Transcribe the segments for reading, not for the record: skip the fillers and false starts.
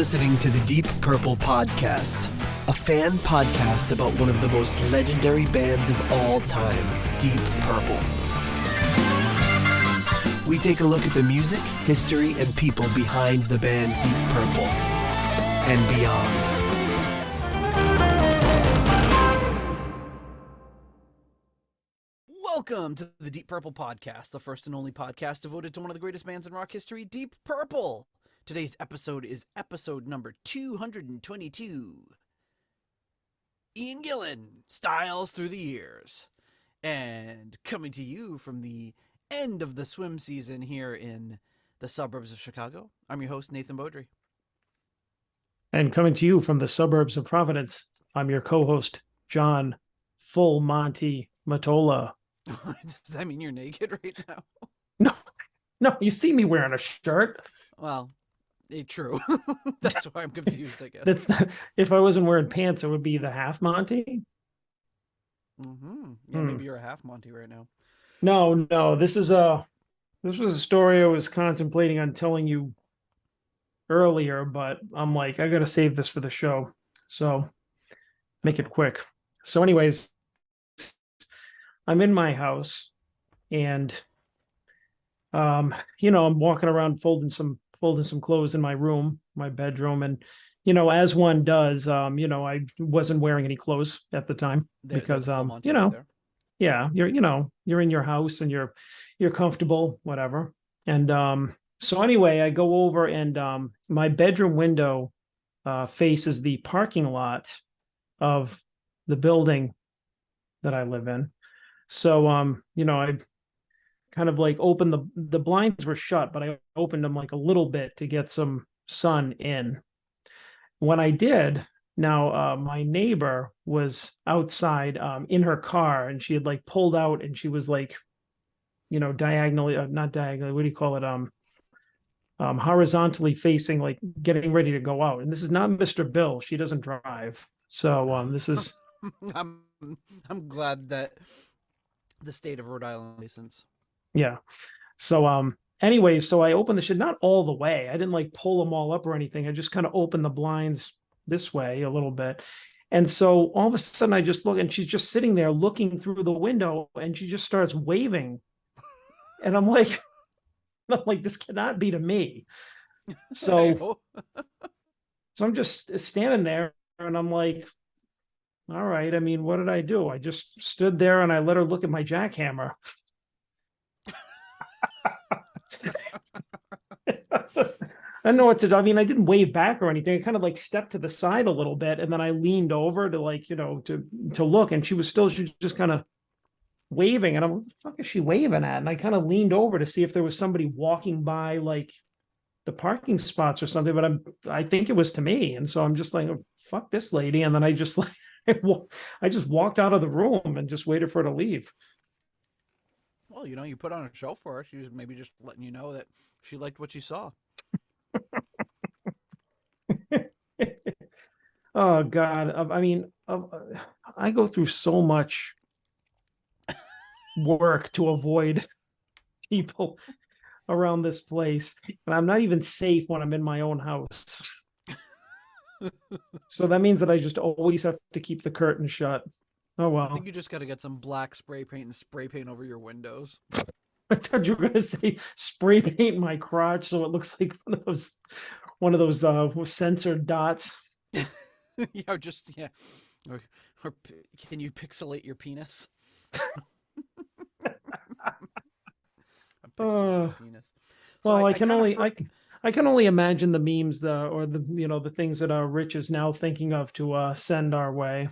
listening to the Deep Purple Podcast, a fan podcast about one of the most legendary bands of all time, Deep Purple. We take a look at the music, history, and people behind the band Deep Purple and beyond. Welcome to the Deep Purple Podcast, the first and only podcast devoted to one of the greatest bands in rock history, Deep Purple. Today's episode is episode number 222. Ian Gillan, Styles Through the Years. And coming to you from the end of the swim season here in the suburbs of Chicago, I'm your host, Nathan Beaudry. And coming to you from the suburbs of Providence, I'm your co-host, John Full Monty Matola. Does that mean you're naked right now? No, you see me wearing a shirt. Well, true. That's why I'm confused, I guess. That's not, if I wasn't wearing pants, it would be the half Monty. Yeah, maybe you're a half Monty right now. No, this was a story I was contemplating on telling you earlier, but I'm like, I gotta save this for the show. So make it quick. So anyways, I'm in my house and I'm walking around folding some clothes in my room, my bedroom, and as one does, I wasn't wearing any clothes at the time because yeah, you're in your house and you're comfortable, whatever. And so anyway, I go over and my bedroom window faces the parking lot of the building that I live in. So I kind of like opened the blinds were shut, but I opened them like a little bit to get some sun in. When I did, now my neighbor was outside in her car, and she had like pulled out, and she was like, diagonally, not diagonally, what do you call it? Horizontally facing, like getting ready to go out. And this is not Mr. Bill. She doesn't drive. So this is. I'm glad that the state of Rhode Island license. Yeah. So anyway, so I opened the shit, not all the way. I didn't like pull them all up or anything. I just kind of opened the blinds this way a little bit. And so all of a sudden I just look, and she's just sitting there looking through the window, and she just starts waving. And I'm like, this cannot be to me. So I'm just standing there, and I'm like, all right, I mean, what did I do? I just stood there and I let her look at my jackhammer. I don't know what to do. I mean, I didn't wave back or anything. I kind of like stepped to the side a little bit, and then I leaned over to like, to look, and she was just kind of waving, and I'm like, what the fuck is she waving at? And I kind of leaned over to see if there was somebody walking by like the parking spots or something, but I think it was to me. And so I'm just like, oh, fuck this lady. And then I just like, I just walked out of the room and just waited for her to leave. Well, you put on a show for her. She was maybe just letting you know that she liked what she saw. Oh God. I mean, I go through so much work to avoid people around this place, and I'm not even safe when I'm in my own house. So that means that I just always have to keep the curtain shut. Oh well. I think you just got to get some black spray paint and spray paint over your windows. I thought you were going to say spray paint my crotch so it looks like one of those censored dots. Yeah. Or can you pixelate your penis? Penis. So well, I can only imagine the memes the things that Rich is now thinking of to send our way.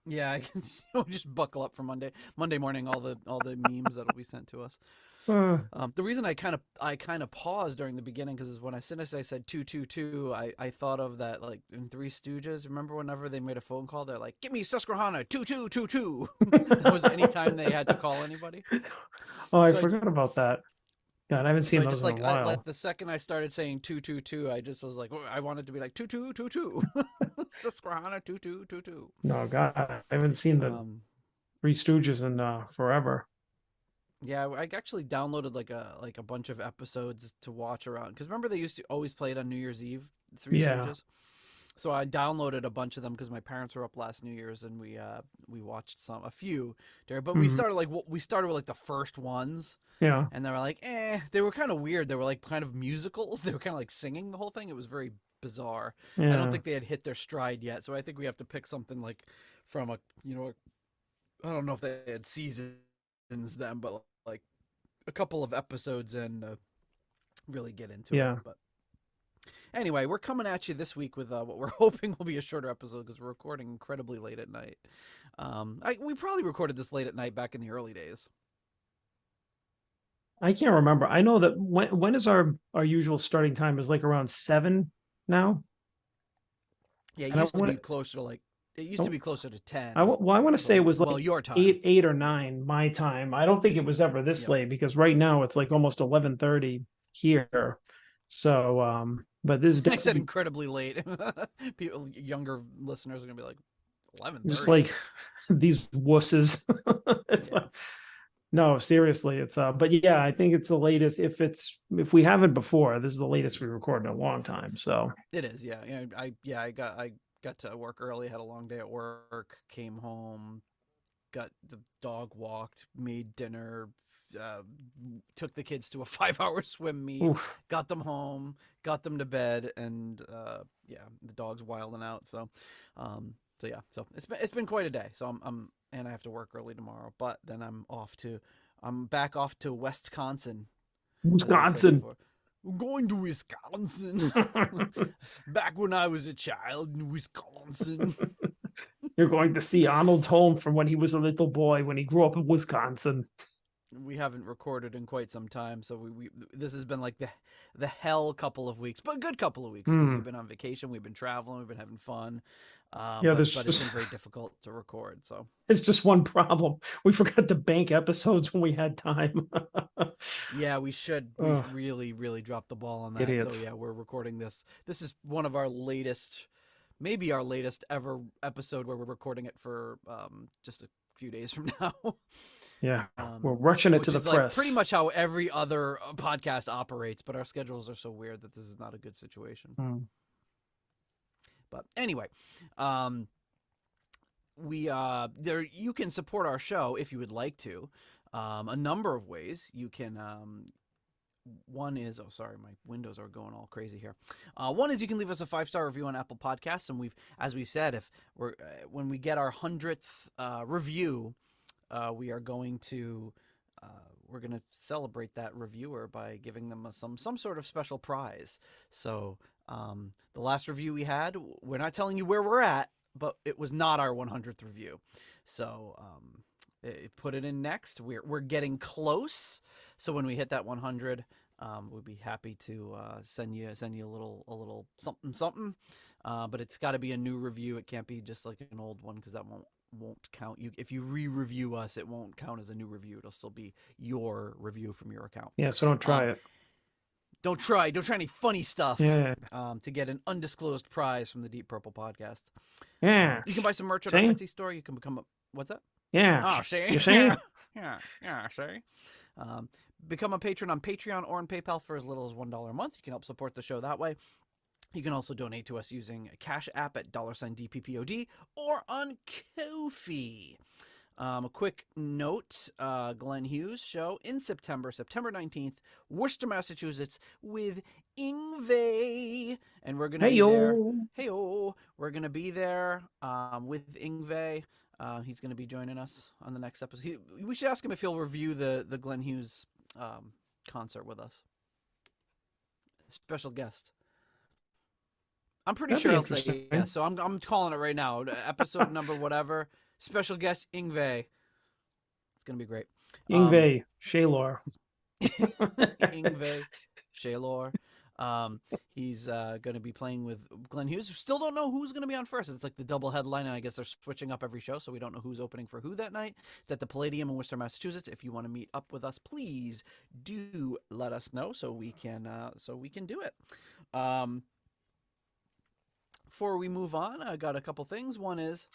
Yeah, I can just buckle up for Monday morning. All the memes that'll be sent to us. The reason I kind of paused during the beginning because when I said 222, I thought of that like in Three Stooges. Remember whenever they made a phone call, they're like, "Give me Susquehanna 2222." That was any time they had to call anybody. Oh, I forgot about that. God, I haven't seen those in a while. Like the second I started saying 222, I just was like, I wanted to be like 2222. Susquehanna 2222. No, God, I haven't seen the Three Stooges in forever. Yeah, I actually downloaded like a bunch of episodes to watch around because remember they used to always play it on New Year's Eve, Three Yeah. Stooges. So I downloaded a bunch of them because my parents were up last New Year's and we watched a few there. But we Mhm. started we started with like the first ones, Yeah. and they were like, they were kind of weird. They were like kind of musicals. They were kind of like singing the whole thing. It was very bizarre. I don't Yeah. think they had hit their stride yet. So I think we have to pick something like from a I don't know if they had seasons then, but like a couple of episodes and really get into it. Yeah. But anyway, we're coming at you this week with what we're hoping will be a shorter episode because we're recording incredibly late at night. We probably recorded this late at night back in the early days. I can't remember. I know that when is our usual starting time is like around 7 now. Yeah, it And I used to want be closer to like it used to to be closer to I 10. well, I want to say it was Well, like your time. 8 or 9 my time. I don't think it was ever this Yep. late because right now it's like almost 11:30 here. So but this is I said definitely incredibly late. People, younger listeners are gonna be like just 11:30. like these wusses. It's Yeah, like no, seriously, it's but yeah, I think it's the latest. If we haven't before, this is the latest we recorded in a long time. So it is. Yeah, I got to work early. Had a long day at work. Came home, got the dog walked, made dinner, uh, took the kids to a 5 hour swim meet, oof, got them home, got them to bed, and yeah, the dog's wilding out. So yeah, so it's been quite a day. So I'm and I have to work early tomorrow, but then I'm back off to Wisconsin, as I said Wisconsin. before. We're going to Wisconsin. Back when I was a child in Wisconsin. You're going to see Arnold's home from when he was a little boy when he grew up in Wisconsin. We haven't recorded in quite some time, so we this has been like the hell couple of weeks, but a good couple of weeks because Hmm. we've been on vacation, we've been traveling, we've been having fun, Yeah, but it's been very difficult to record. So there's just one problem. We forgot to bank episodes when we had time. yeah, we Oh, really dropped the ball on that. So idiots. yeah, we're recording this. This is one of our latest, maybe our latest ever episode where we're recording it for just a few days from now. Yeah, we're um, rushing it to which the is like pretty press. much how every other podcast operates. But our schedules are so weird that this is not a good situation. Hmm. But anyway, um, we there you can support our show if you would like to. A number of ways you can. One is sorry, my windows are going all crazy here. One is you can leave us a 5-star review on Apple Podcasts, and as we said, if we're when we get our 100th review, we are going to uh, we're going to celebrate that reviewer by giving them some sort of special prize. So the last review we had, we're not telling you where we're at, but it was not our 100th review. So put it in next. We're getting close. So when we hit that 100, we'd be happy to send you a little something something. But it's got to be a new review. It can't be just like an old one because that won't count. You if you re-review us, it won't count as a new review. It'll still be your review from your account. Yeah, so don't try Um, it. don't try any funny stuff Yeah, to get an undisclosed prize from the Deep Purple podcast. yeah. You can buy some merch at our See? Etsy store. You can become a what's that? Yeah. Oh, see, You yeah, see? see. Um, become a patron on Patreon or on PayPal for as little as $1 a month. You can help support the show that way. You can also donate to us using a Cash App at $DPPOD or on Ko-fi. A quick note, Glenn Hughes show in September 19th, Worcester, Massachusetts, with Ingve. And we're going to Hey be there. yo. Hey-oh. We're going to be there with Ingve. He's going to be joining us on the next episode. We should ask him if he'll review the Glenn Hughes concert with us. Special guest. I'm pretty That'd sure be he'll say interesting. yes. So I'm calling it right now. Episode number whatever. Special guest Ingve. It's gonna be great. Um, Ingve, Shaylor. Ingve, Shaylor. Um, he's going to be playing with Glenn Hughes. Still don't know who's going to be on first. It's like the double headline, and I guess they're switching up every show, so we don't know who's opening for who that night. It's at the Palladium in Worcester, Massachusetts. If you want to meet up with us, please do let us know so we can do it. Um, before we move on, I got a couple things. One is,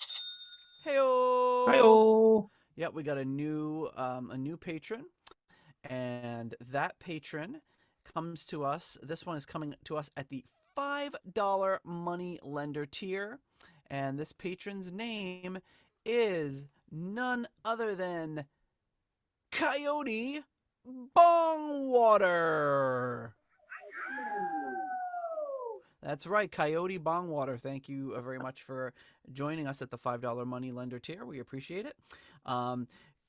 Hi hey-oh! oh. Yep, we got a new patron. And that patron comes to us. This one is coming to us at the $5 money lender tier. And this patron's name is none other than Coyote Bongwater. That's right, Coyote Bongwater. Thank you very much for joining us at the $5 money lender tier. We appreciate it.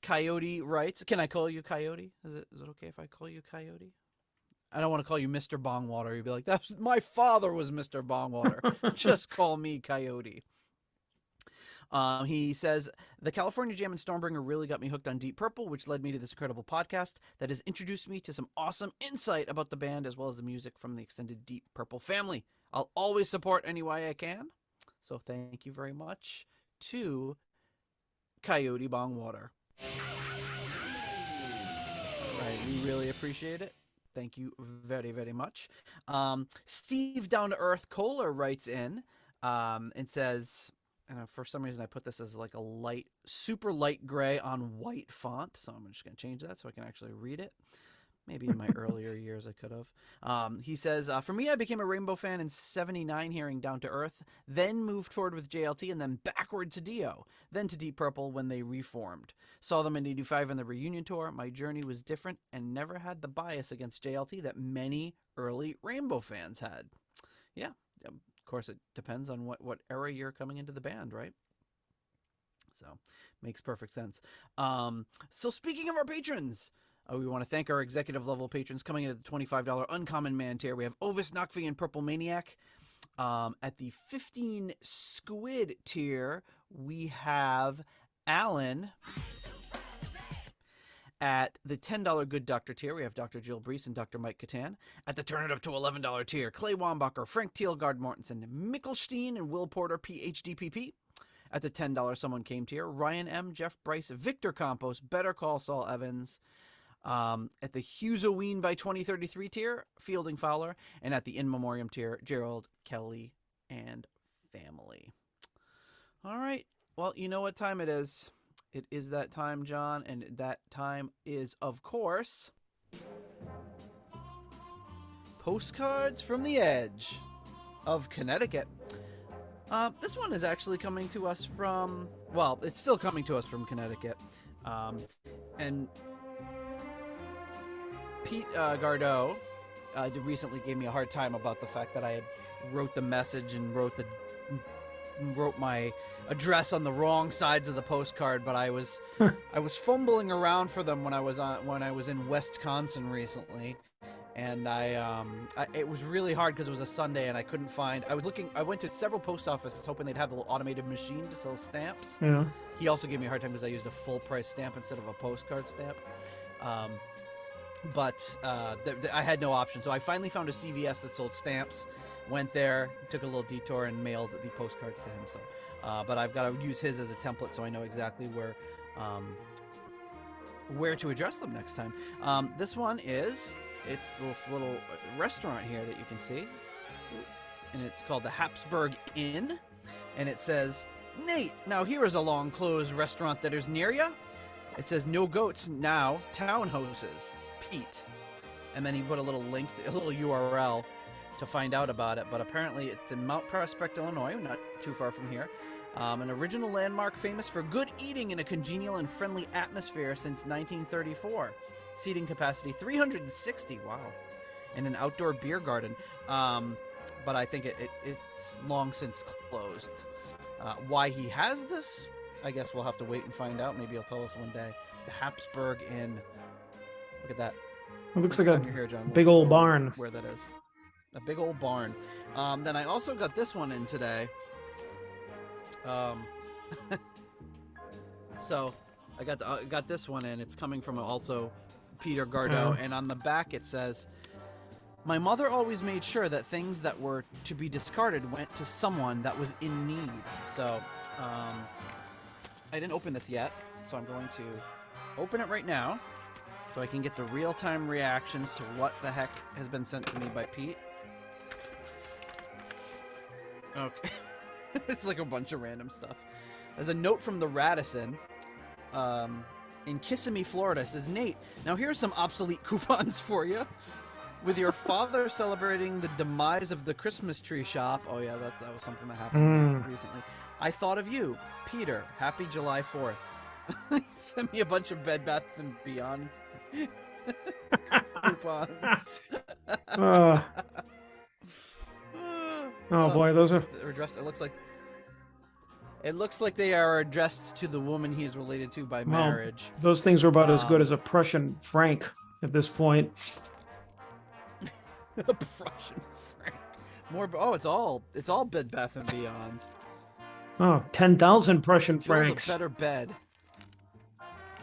Coyote writes, can I call you Coyote? Is it okay if I call you Coyote? I don't want to call you Mr. Bongwater. You'd be like, that's my father was Mr. Bongwater. Just call me Coyote. He says, the California Jam and Stormbringer really got me hooked on Deep Purple, which led me to this incredible podcast that has introduced me to some awesome insight about the band as well as the music from the extended Deep Purple family. I'll always support any way I can. So thank you very much to Coyote Bongwater. Right, we really appreciate it. Thank you very, very much. Steve Down to Earth Kohler writes in and says, and for some reason I put this as like a light, super light gray on white font. So I'm just going to change that so I can actually read it. Maybe in my earlier years I could have. He says, for me, I became a Rainbow fan in '79 hearing Down to Earth, then moved forward with JLT, and then backward to Dio, then to Deep Purple when they reformed. Saw them in '85 on the reunion tour. My journey was different and never had the bias against JLT that many early Rainbow fans had. Yeah, of course, it depends on what era you're coming into the band, right? So, makes perfect sense. So speaking of our patrons, we want to thank our executive level patrons coming in at the $25 Uncommon Man tier. We have Ovis Nakvi and Purple Maniac. At the 15 Squid tier, we have Alan. At the $10 Good Doctor tier, we have Dr. Jill Brees and Dr. Mike Catan. At the Turn It Up to $11 tier, Clay Wambacher, Frank Thielgard Mortensen, Mickelstein, and Will Porter, PhDPP. At the $10 Someone Came tier, Ryan M., Jeff Bryce, Victor Campos, Better Call Saul Evans. At the Hughesoween by 2033 tier, Fielding Fowler. And at the In Memoriam tier, Gerald, Kelly, and family. All right. Well, you know what time it is. It is that time, John, and that time is, of course, Postcards from the Edge of Connecticut. This one is actually coming to us from, well, it's still coming to us from Connecticut. And Pete Gardeau recently gave me a hard time about the fact that I had wrote the message and wrote my address on the wrong sides of the postcard, but I was fumbling around for them when I was in Wisconsin recently, and it was really hard because it was a Sunday and I couldn't find. I went to several post offices hoping they'd have the little automated machine to sell stamps. Yeah. He also gave me a hard time because I used a full price stamp instead of a postcard stamp. But I had no option, so I finally found a CVS that sold stamps. Went there, took a little detour, and mailed the postcards to him. So, but I've got to use his as a template so I know exactly where to address them next time. This one it's this little restaurant here that you can see, and it's called the Habsburg Inn, and it says, Nate, now here is a long closed restaurant that is near ya. It says no goats now, townhouses, Pete, and then he put a little link, a little URL to find out about it, but apparently it's in Mount Prospect, Illinois, not too far from here. An original landmark famous for good eating in a congenial and friendly atmosphere since 1934. Seating capacity 360, wow. And an outdoor beer garden. But I think it's long since closed. Why he has this, I guess we'll have to wait and find out. Maybe he'll tell us one day. The Habsburg Inn. Look at that. It looks like a here, John. big old barn. Where that is. A big old barn. Then I also got this one in today. So I got this one in. It's coming from also Peter Gardeau, and on the back it says, "My mother always made sure that things that were to be discarded went to someone that was in need." So I didn't open this yet, so I'm going to open it right now so I can get the real-time reactions to what the heck has been sent to me by Pete. Okay. It's like a bunch of random stuff. There's a note from the Radisson. in Kissimmee, Florida. It says, Nate, now here's some obsolete coupons for you. With your father celebrating the demise of the Christmas tree shop. Oh, yeah, that was something that happened recently. I thought of you, Peter. Happy July 4th. He sent me a bunch of Bed Bath & Beyond coupons. Oh boy, those are... They're addressed, it looks like they are addressed to the woman he is related to by marriage. Those things are about as good as a Prussian franc at this point. A Prussian franc. More. Oh, it's all Bed Bath & Beyond. Oh, 10,000 Prussian francs. Build a better bed.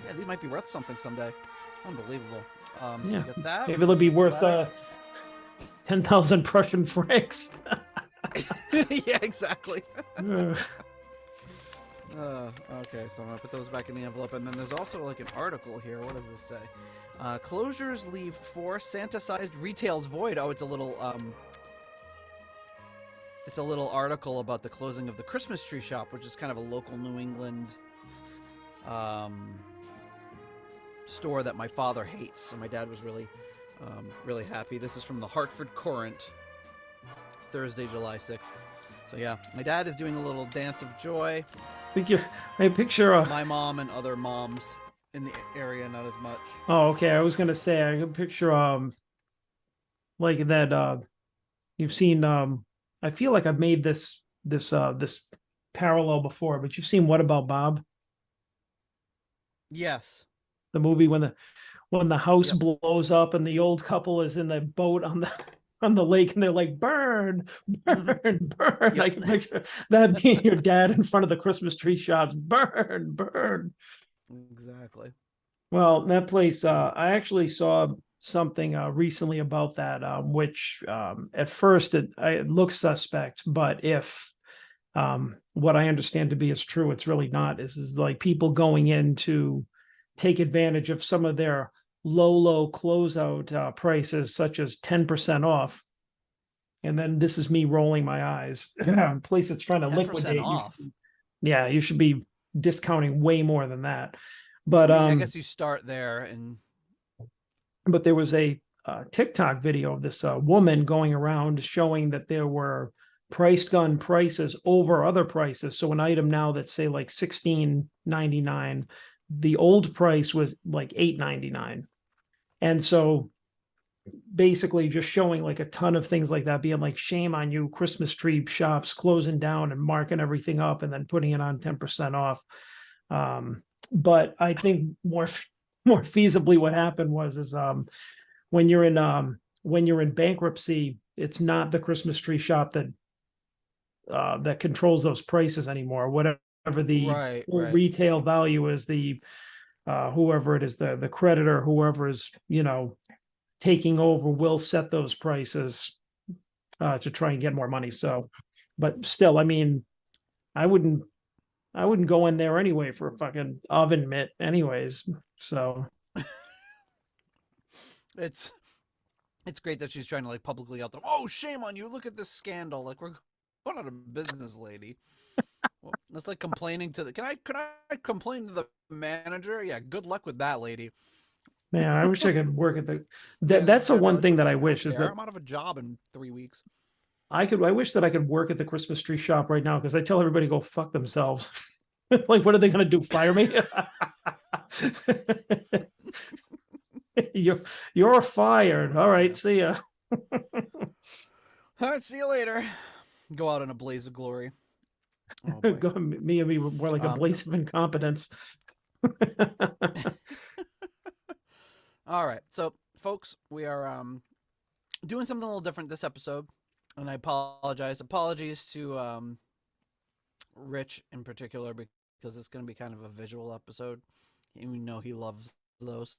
Yeah, these might be worth something someday. Unbelievable. So Yeah. you got that. Maybe they'll be worth 10,000 Prussian francs. Yeah, exactly. Ugh. Okay, so I'm gonna put those back in the envelope, and then there's also like an article here. What does this say? Closures leave 4 Santa-sized retails void. Oh, it's a little article about the closing of the Christmas tree shop, which is kind of a local New England store that my father hates. So my dad was really happy. This is from the Hartford Courant, Thursday, July 6th. So yeah, my dad is doing a little dance of joy. I picture my mom and other moms in the area, not as much. Oh, okay. I was gonna say I can picture like that you've seen I feel like I've made this parallel before, but you've seen What About Bob? Yes. The movie when the house blows up and the old couple is in the boat on the lake and they're like, burn, burn, burn. Yep. I can picture that being your dad in front of the Christmas tree shops. Burn, burn. Exactly. Well, that place, I actually saw something recently about that, which at first it looks suspect, but if what I understand to be is true, it's really not. This is like people going in to take advantage of some of their low closeout prices, such as 10% off. And then this is me rolling my eyes. Place that's trying to liquidate. Off. You should be discounting way more than that. But I guess you start there. But there was a TikTok video of this woman going around showing that there were price gun prices over other prices. So an item now that's say like $16.99, the old price was like $8.99. And so basically just showing like a ton of things like that, being like, shame on you, Christmas tree shops closing down and marking everything up and then putting it on 10% off. But I think more feasibly what happened was when you're in bankruptcy, it's not the Christmas tree shop that controls those prices anymore. Whatever the retail value is, the whoever it is, the creditor, whoever is taking over will set those prices to try and get more money. So, but still, I mean, I wouldn't go in there anyway for a fucking oven mitt anyways. So it's great that she's trying to like publicly out there. Oh, shame on you. Look at this scandal. Like, we're going out of business, lady. Well, that's like complaining to can I complain to the manager? Yeah, good luck with that, lady. Man, I wish I could work at that's the one thing that I wish is that I'm out of a job in 3 weeks. I wish that I could work at the Christmas tree shop right now, because I tell everybody to go fuck themselves. Like, what are they going to do? Fire me? You're fired. All right, see ya. All right, see you later. Go out in a blaze of glory. Oh, me and me more like a blaze of incompetence. All right, so folks, we are doing something a little different this episode, and I apologize. Apologies to Rich in particular, because it's going to be kind of a visual episode. You know he loves those.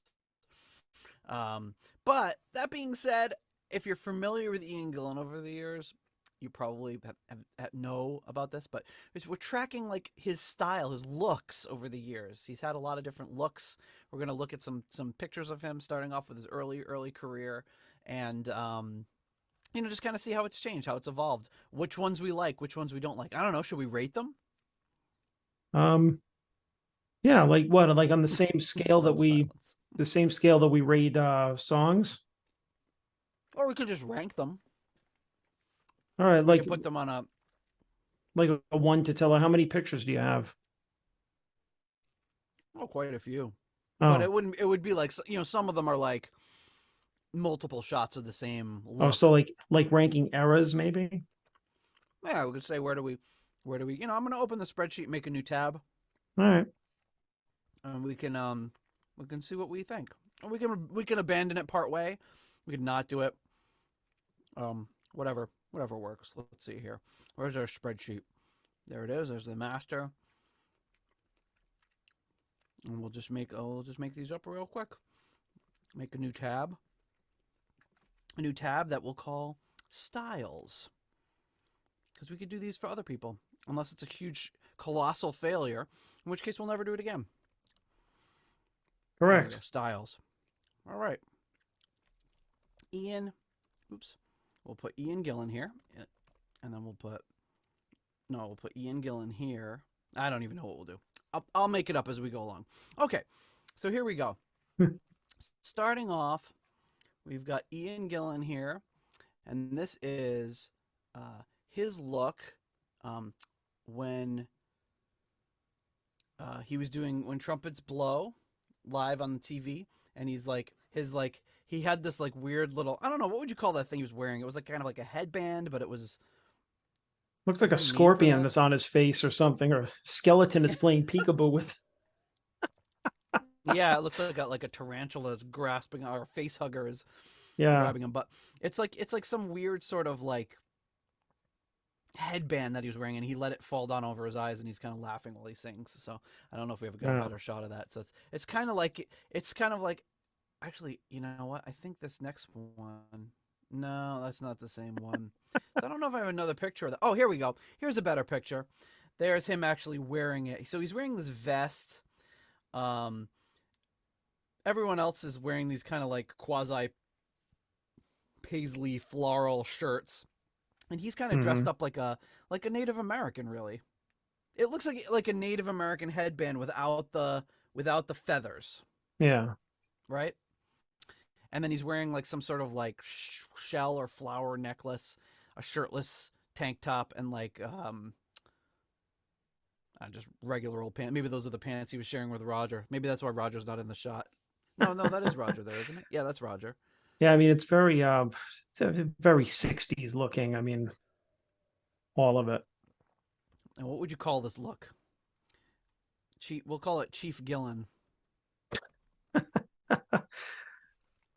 But that being said, if you're familiar with Ian Gillan over the years, you probably have know about this, but we're tracking like his style, his looks over the years. He's had a lot of different looks. We're going to look at some pictures of him starting off with his early career, and just kind of see how it's changed, how it's evolved, which ones we like, which ones we don't like. I don't know. Should we rate them? Yeah, Yeah, like what? Like on the same scale that Stunned we, silence. the same scale that we rate songs. Or we could just rank them. All right, We could put them on a like a 1 to 10. How many pictures do you have? quite a few. But Oh, it wouldn't. It would be like some of them are like multiple shots of the same oh, so look. like ranking eras, maybe. Yeah, we could say where do we? I'm going to open the spreadsheet, make a new tab, All right. and we can see what we think. We can abandon it part way. We could not do it. Whatever works. Let's see here. Where's our spreadsheet? There it is. There's the master, and we'll just make these up real quick. Make a new tab. A new tab that we'll call styles, because we could do these for other people, unless it's a huge, colossal failure, in which case we'll never do it again. There we go. Correct. Styles. All right. Ian. Oops. We'll put Ian Gillan here, and then we'll put Ian Gillan here. I don't even know what we'll do. I'll make it up as we go along. Okay. So here we go. Starting off, we've got Ian Gillan here, and this is his look when he was doing When Trumpets Blow live on the TV, and he had this like weird little, I don't know, what would you call that thing he was wearing? It was like kind of like a headband, but it was Looks like a something made for scorpion that. that's on his face or something, or a skeleton is playing peekaboo with. Yeah, it looks like a tarantula is grasping, or a face hugger is Yeah. grabbing him, but it's like some weird sort of like headband that he was wearing, and he let it fall down over his eyes, and he's kind of laughing while he sings. So I don't know if we ever got a Yeah. better shot of that. So it's kind of like actually, you know what? I think this next one. No, that's not the same one. So I don't know if I have another picture of that. Oh, here we go. Here's a better picture. There's him actually wearing it. So he's wearing this vest. Um, Everyone else is wearing these kind of like quasi paisley floral shirts, and he's kind of dressed Hmm. up like a Native American. Really, it looks like a Native American headband without the feathers, Yeah. right? And then he's wearing like some sort of like shell or flower necklace, a shirtless tank top, and like just regular old pants. Maybe those are the pants he was sharing with Roger. Maybe that's why Roger's not in the shot. No, no, that is Roger there, isn't it? Yeah, that's Roger. Yeah. I mean, it's a very 60s looking. I mean, all of it. And what would you call this look? We'll call it Chief Gillan.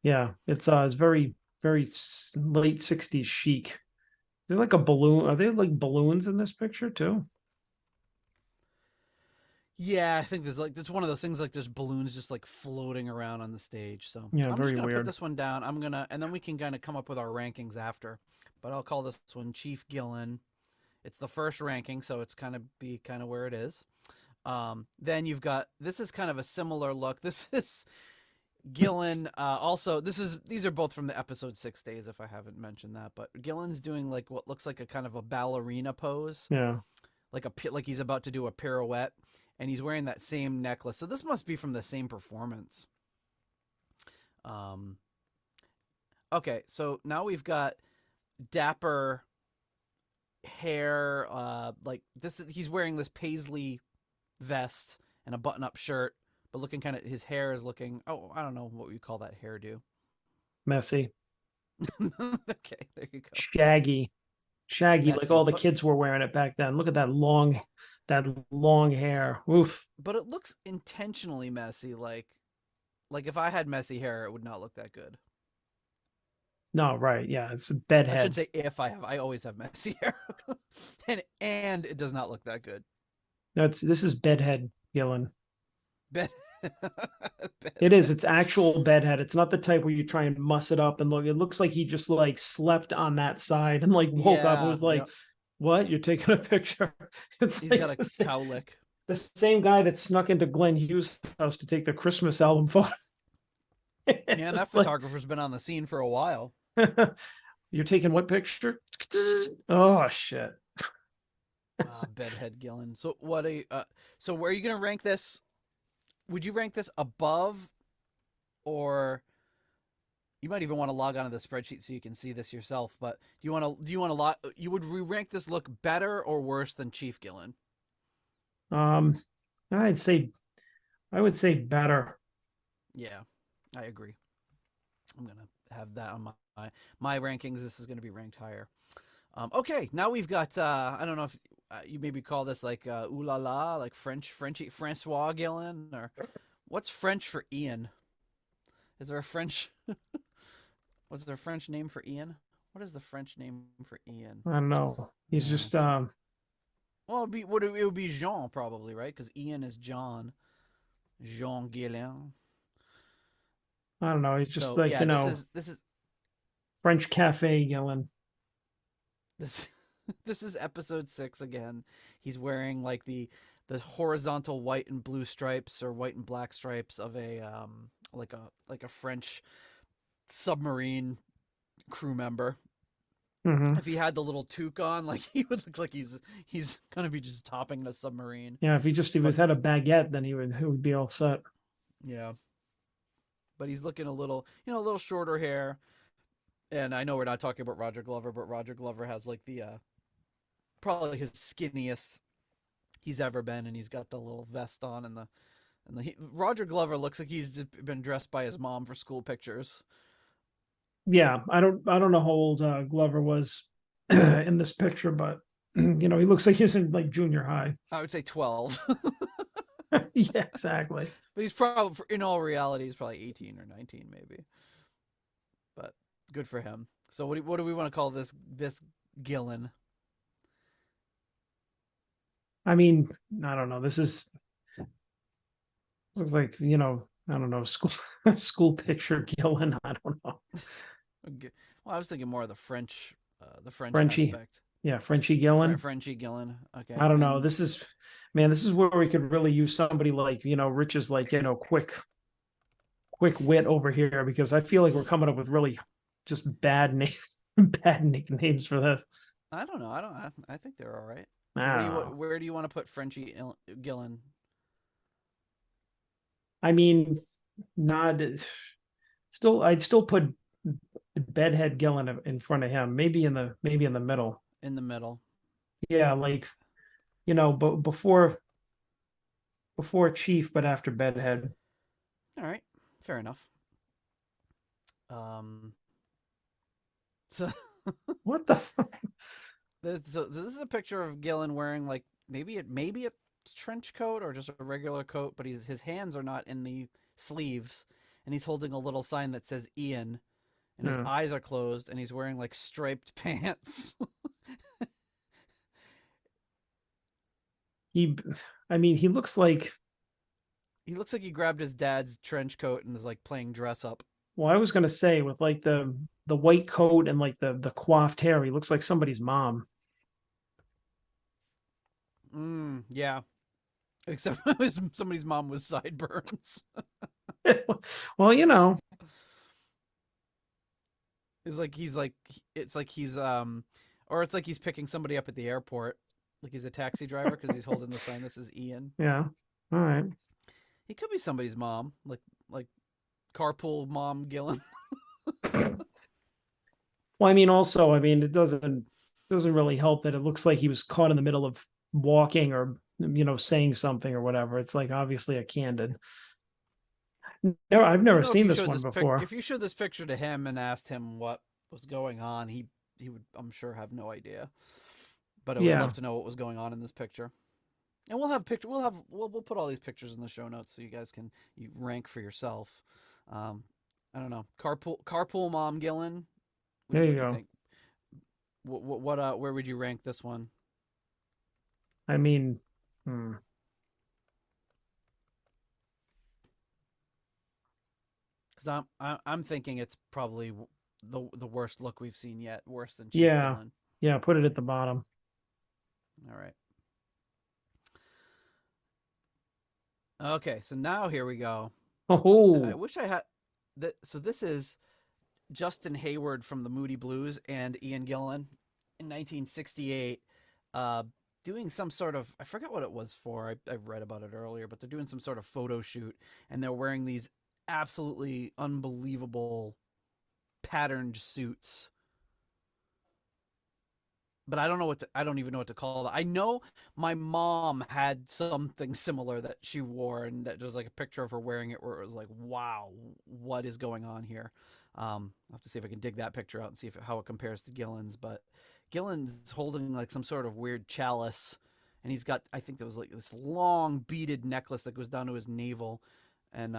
Yeah. It's very late 60s chic. They're like a balloon. Are they like balloons in this picture too? Yeah, I think there's like it's one of those things like there's balloons just like floating around on the stage. So Yeah. I'm just Very gonna put weird. this one down. And then we can kind of come up with our rankings after. But I'll call this one Chief Gillan. It's the first ranking, so it's kind of where it is. Then you've got this is kind of a similar look. This is Gillan. Also, these are both from the episode 6 days, if I haven't mentioned that. But Gillan's doing like what looks like a kind of a ballerina pose, Yeah. like he's about to do a pirouette, and he's wearing that same necklace. So this must be from the same performance. Um, okay, so now we've got dapper hair. Like he's wearing this paisley vest and a button-up shirt, but looking kind of his hair is looking. Oh, I don't know what we call that hairdo. Messy. Okay, there you go. Shaggy. Shaggy, like Messy, all the but kids were wearing it back then. Look at that long hair. Oof. it looks intentionally messy. Like if I had messy hair, it would not look that good. No, right. Yeah. It's a I should bedhead. say if I have. I always have messy hair, and it does not look that good. This is bedhead, Gillen. Bed, It is. bedhead. It's actual bedhead. It's not the type where you try and muss it up and look. It looks like he just like slept on that side and like woke up and Yeah, was like, yeah. "What? You're taking a picture?" It's He's got like a cowlick. the same guy that snuck into Glenn Hughes' house to take the Christmas album photo. Yeah, and that It's like, photographer's been on the scene for a while. you're taking what picture? Oh shit. Bedhead Gillen. So what? So where are you gonna rank this? would you rank this above, or you might even want to log onto the spreadsheet so you can see this yourself? But you would rank this look better or worse than Chief Gillan? Um, I'd say I would say better. Yeah, I agree. I'm gonna have that on my rankings. This is gonna be ranked higher. Okay, now we've got I don't know if you maybe call this like ooh la la, like Frenchy Francois Gillan, or what's French for Ian? Is there a French? Was there a French name for Ian? What is the French name for Ian? I don't know. He's just Let's see. Well, it would be Jean probably, right? Because Ian is John. Jean Gillan. I don't know. He's just So like, yeah, this is French cafe Gillan. this this is episode 6 again. He's wearing like the horizontal white and blue stripes or white and black stripes of a like a French submarine crew member. Hmm. If he had the little toque on, like he would look like he's gonna be just topping a submarine. Yeah, if he But was had a baguette, then he would be all set. yeah, but he's looking a little, a little shorter hair. And I know we're not talking about Roger Glover, but Roger Glover has like the probably his skinniest he's ever been, and he's got the little vest on Roger Glover looks like he's been dressed by his mom for school pictures. Yeah, I don't know how old Glover was in this picture, but he looks like he's in like junior high. I would say 12. Yeah, exactly. But he's probably, in all reality, he's probably 18 or 19 maybe. But good for him. So what do we want to call this Gillan? I mean, I don't know. This is looks like, I don't know, school school picture Gillan. I don't know. Well, I was thinking more of the French Frenchie. aspect. Yeah, Frenchie Gillan. Frenchie Gillan. Okay. I don't know. And This is, man, this is where we could really use somebody like, Rich's like, quick wit over here, because I feel like we're coming up with really just bad bad nicknames for this. I don't know. I think they're all right. So I don't know. where do you want to put Frenchie Gillan? I mean, not still. I'd still put bedhead Gillan in front of him. Maybe in the middle. In the middle. Yeah, like but before chief, but after bedhead. All right. Fair enough. Um. So What the? so this is a picture of Gillan wearing like maybe a trench coat or just a regular coat, but his hands are not in the sleeves, and he's holding a little sign that says Ian, and his Yeah. eyes are closed, and he's wearing like striped pants. He, I mean, he looks like. He looks like he grabbed his dad's trench coat and is like playing dress up. Well, I was gonna say with like the white coat and like the coiffed hair, he looks like somebody's mom. Yeah. Except somebody's mom with sideburns. Well, It's like he's or it's like he's picking somebody up at the airport. Like he's a taxi driver because he's holding the sign that says Ian. yeah. All right. He could be somebody's mom, like carpool mom Gillan. Well, I mean, also, I mean, it doesn't really help that it looks like he was caught in the middle of walking or saying something or whatever. It's like obviously a candid. No, I've never seen this one before. If you showed this picture to him and asked him what was going on, he would, I'm sure, have no idea. But I would Yeah. love to know what was going on in this picture. And we'll put all these pictures in the show notes so you guys can rank for yourself. I don't know, carpool mom Gillan. There you What do you go. think? What where would you rank this one? I mean, Because I'm thinking it's probably the worst look we've seen yet, worse than Chief yeah, Gillan. yeah. Put it at the bottom. All right. Okay, so now here we go. And I Oh, wish I had that. So this is Justin Hayward from the Moody Blues and Ian Gillan in 1968. Uh, doing some sort of, I forgot what it was for. I read about it earlier, but they're doing some sort of photo shoot, and they're wearing these absolutely unbelievable patterned suits. But I don't know I don't even know what to call it. I know my mom had something similar that she wore, and that was like a picture of her wearing it, where it was like, wow, what is going on here? I'll have to see if I can dig that picture out and see how it compares to Gillan's. But Gillan's holding like some sort of weird chalice, and he's got, I think there was like this long beaded necklace that goes down to his navel, and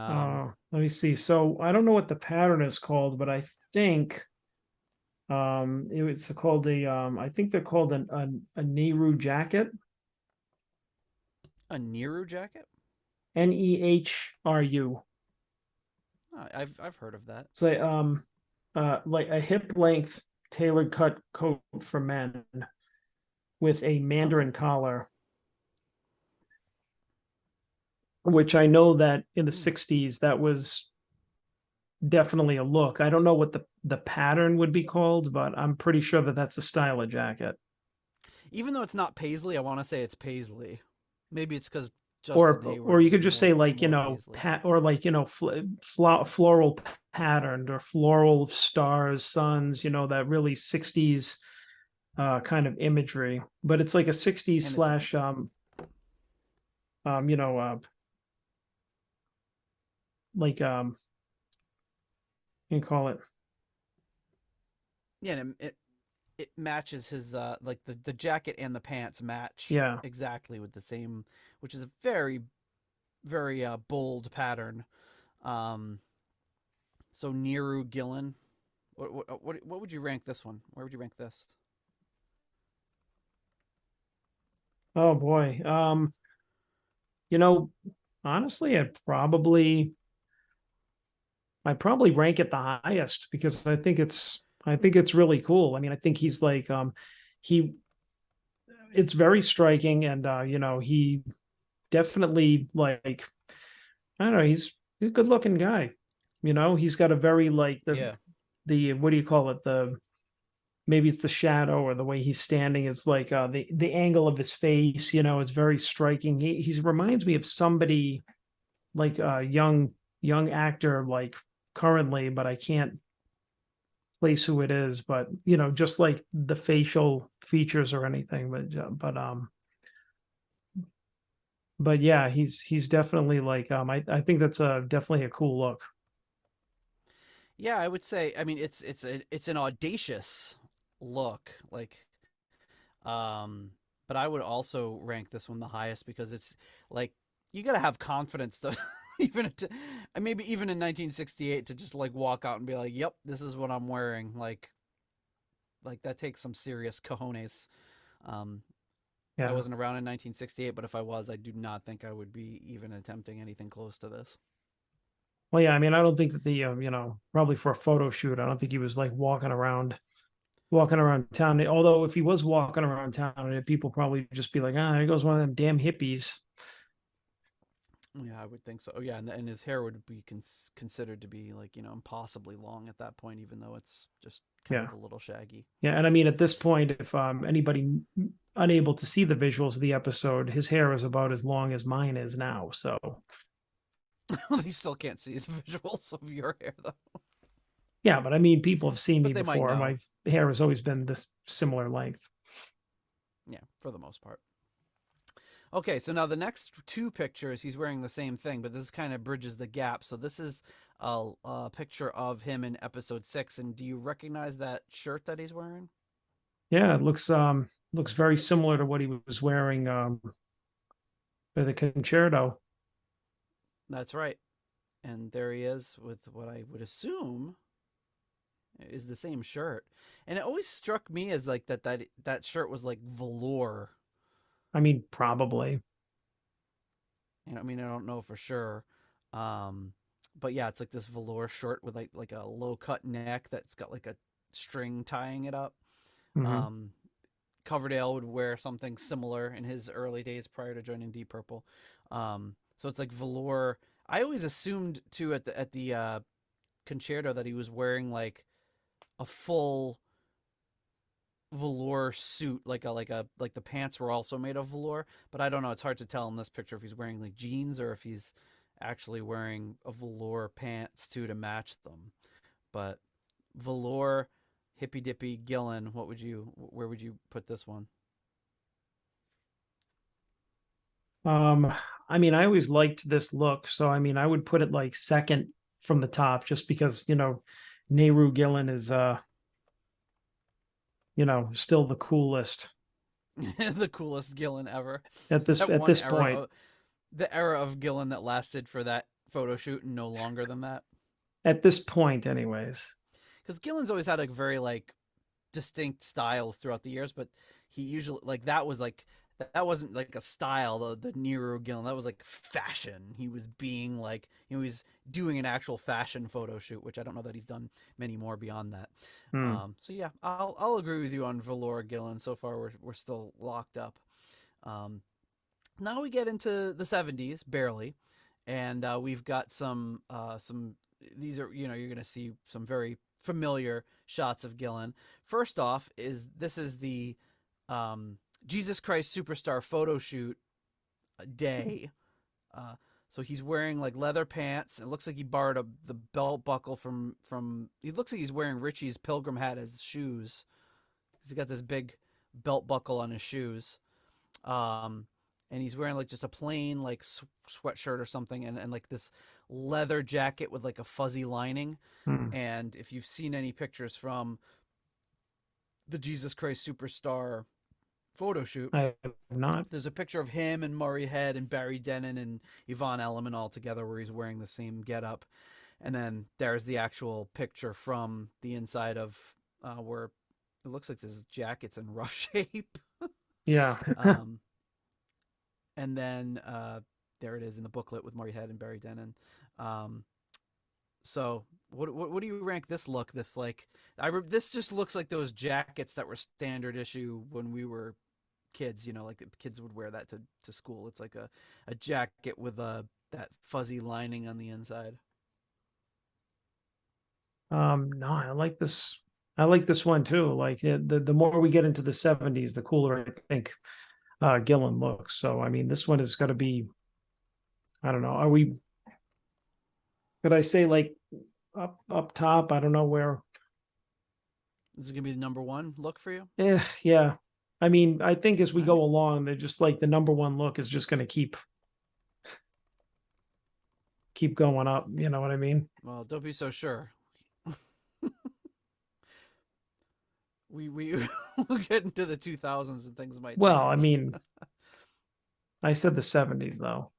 Let me see. So I don't know what the pattern is called, but I think it's called I think they're called a Nehru jacket. a Nehru jacket. Nehru. Oh, I've heard of that. It's like a hip length tailored cut coat for men with a Okay. mandarin collar, which I know that in the Hmm. 60s that was definitely a look. I don't know what the pattern would be called, but I'm pretty sure that that's a style of jacket. Even though it's not paisley, I want to say it's paisley. Maybe it's because Justin Or Hayward's you is could just say like more paisley. pat or like floral patterned or floral stars, suns, that really 60s kind of imagery, but it's like a 60s And it's slash um you know uh like you call it. yeah, and it matches his like the jacket and the pants match Yeah. exactly with the same, which is a very very bold pattern. Um, so Nehru Gillan, what would you rank this one? Where would you rank this? Oh boy. You know, honestly, I probably rank it the highest because I think it's really cool. I mean, I think he's like he it's very striking, and he definitely, like, I don't know, he's a good looking guy. He's got a very, like, Yeah, the what do you call it? Maybe it's the shadow or the way he's standing. It's like the angle of his face, it's very striking. He reminds me of somebody like a young actor, like, currently, but I can't place who it is. But just like the facial features or anything. But yeah, he's definitely like, I think that's definitely a cool look. yeah, I would say. I mean, it's an audacious look, like but I would also rank this one the highest because it's like you got to have confidence to even to, maybe even in 1968 to just like walk out and be like, "Yep, this is what I'm wearing." Like that takes some serious cojones. Um, I Yeah. wasn't around in 1968, but if I was, I do not think I would be even attempting anything close to this. Well, yeah, I mean, I don't think that probably for a photo shoot, I don't think he was like walking around town. Although if he was walking around town, people probably just be like, ah, here goes one of them damn hippies. Yeah, I would think so. Oh, yeah, and his hair would be considered to be like impossibly long at that point, even though it's just kind Yeah. of a little shaggy. Yeah. And I mean, at this point, if anybody unable to see the visuals of the episode, his hair is about as long as mine is now. So They still can't see the visuals of your hair though, yeah, but I mean, people have seen me but they might before. know. My hair has always been this similar length. Yeah, for the most part. Okay, so now the next two pictures, he's wearing the same thing, but this kind of bridges the gap. So this is a picture of him in episode 6, and do you recognize that shirt that he's wearing? Yeah, it looks very similar to what he was wearing for the concerto. That's right. And there he is with what I would assume is the same shirt. And it always struck me as like that shirt was like velour. I mean, probably. I mean, I don't know for sure. Um, but yeah, it's like this velour shirt with like a low cut neck that's got like a string tying it up. Hmm. Um, Coverdale would wear something similar in his early days prior to joining Deep Purple. So it's like velour. I always assumed too at the concerto that he was wearing like a full velour suit, like the pants were also made of velour. But I don't know. It's hard to tell in this picture if he's wearing like jeans or if he's actually wearing a velour pants too to match them. But velour, hippy dippy Gillan. Where would you put this one? Um, I mean, I always liked this look, so I mean, I would put it like second from the top, just because Nehru Gillan is still the coolest The coolest Gillan ever. at this That at one this era point. of the era of Gillan that lasted for that photo shoot and no longer than that. At this point, anyways. Because Gillan's always had a very like distinct styles throughout the years, but he usually like that wasn't like a style. The Nero Gillan, that was like fashion. He was being like he was doing an actual fashion photo shoot, which I don't know that he's done many more beyond that. Hmm. So yeah, I'll agree with you on Valor Gillan. So far, we're still locked up. Um, Now we get into the 70s, barely, and we've got some. These are you're going to see some very familiar shots of Gillan. First off, this is the um, Jesus Christ Superstar photo shoot day. Uh, so he's wearing like leather pants. It looks like he borrowed the belt buckle from. He looks like he's wearing Ritchie's pilgrim hat as shoes. He's got this big belt buckle on his shoes. Um, and he's wearing like just a plain like sweatshirt or something, and like this leather jacket with like a fuzzy lining. Hmm. And if you've seen any pictures from the Jesus Christ Superstar photo shoot, I have not. there's a picture of him and Murray Head and Barry Denon and Yvonne Elliman all together where he's wearing the same getup. And then there's the actual picture from the inside of where it looks like this jacket's in rough shape. Yeah. um, and then there it is in the booklet with Murray Head and Barry Denon. Um, so what do you rank this look? This like this just looks like those jackets that were standard issue when we were kids. Like the kids would wear that to school. It's like a jacket with that fuzzy lining on the inside. No, I like this. I like this one too. Like the more we get into the 70s, the cooler I think Gillan looks. So I mean, this one is going to be. I don't know. Are we? Could I say like up top? I don't know where. This is gonna be the number one look for you. Yeah. I mean, I think as we All right. go along, they're just like the number one look is just going to keep going up. You know what I mean? Well, don't be so sure. We we'll get into the 2000s and things might Well, I change. mean, I said the 70s though.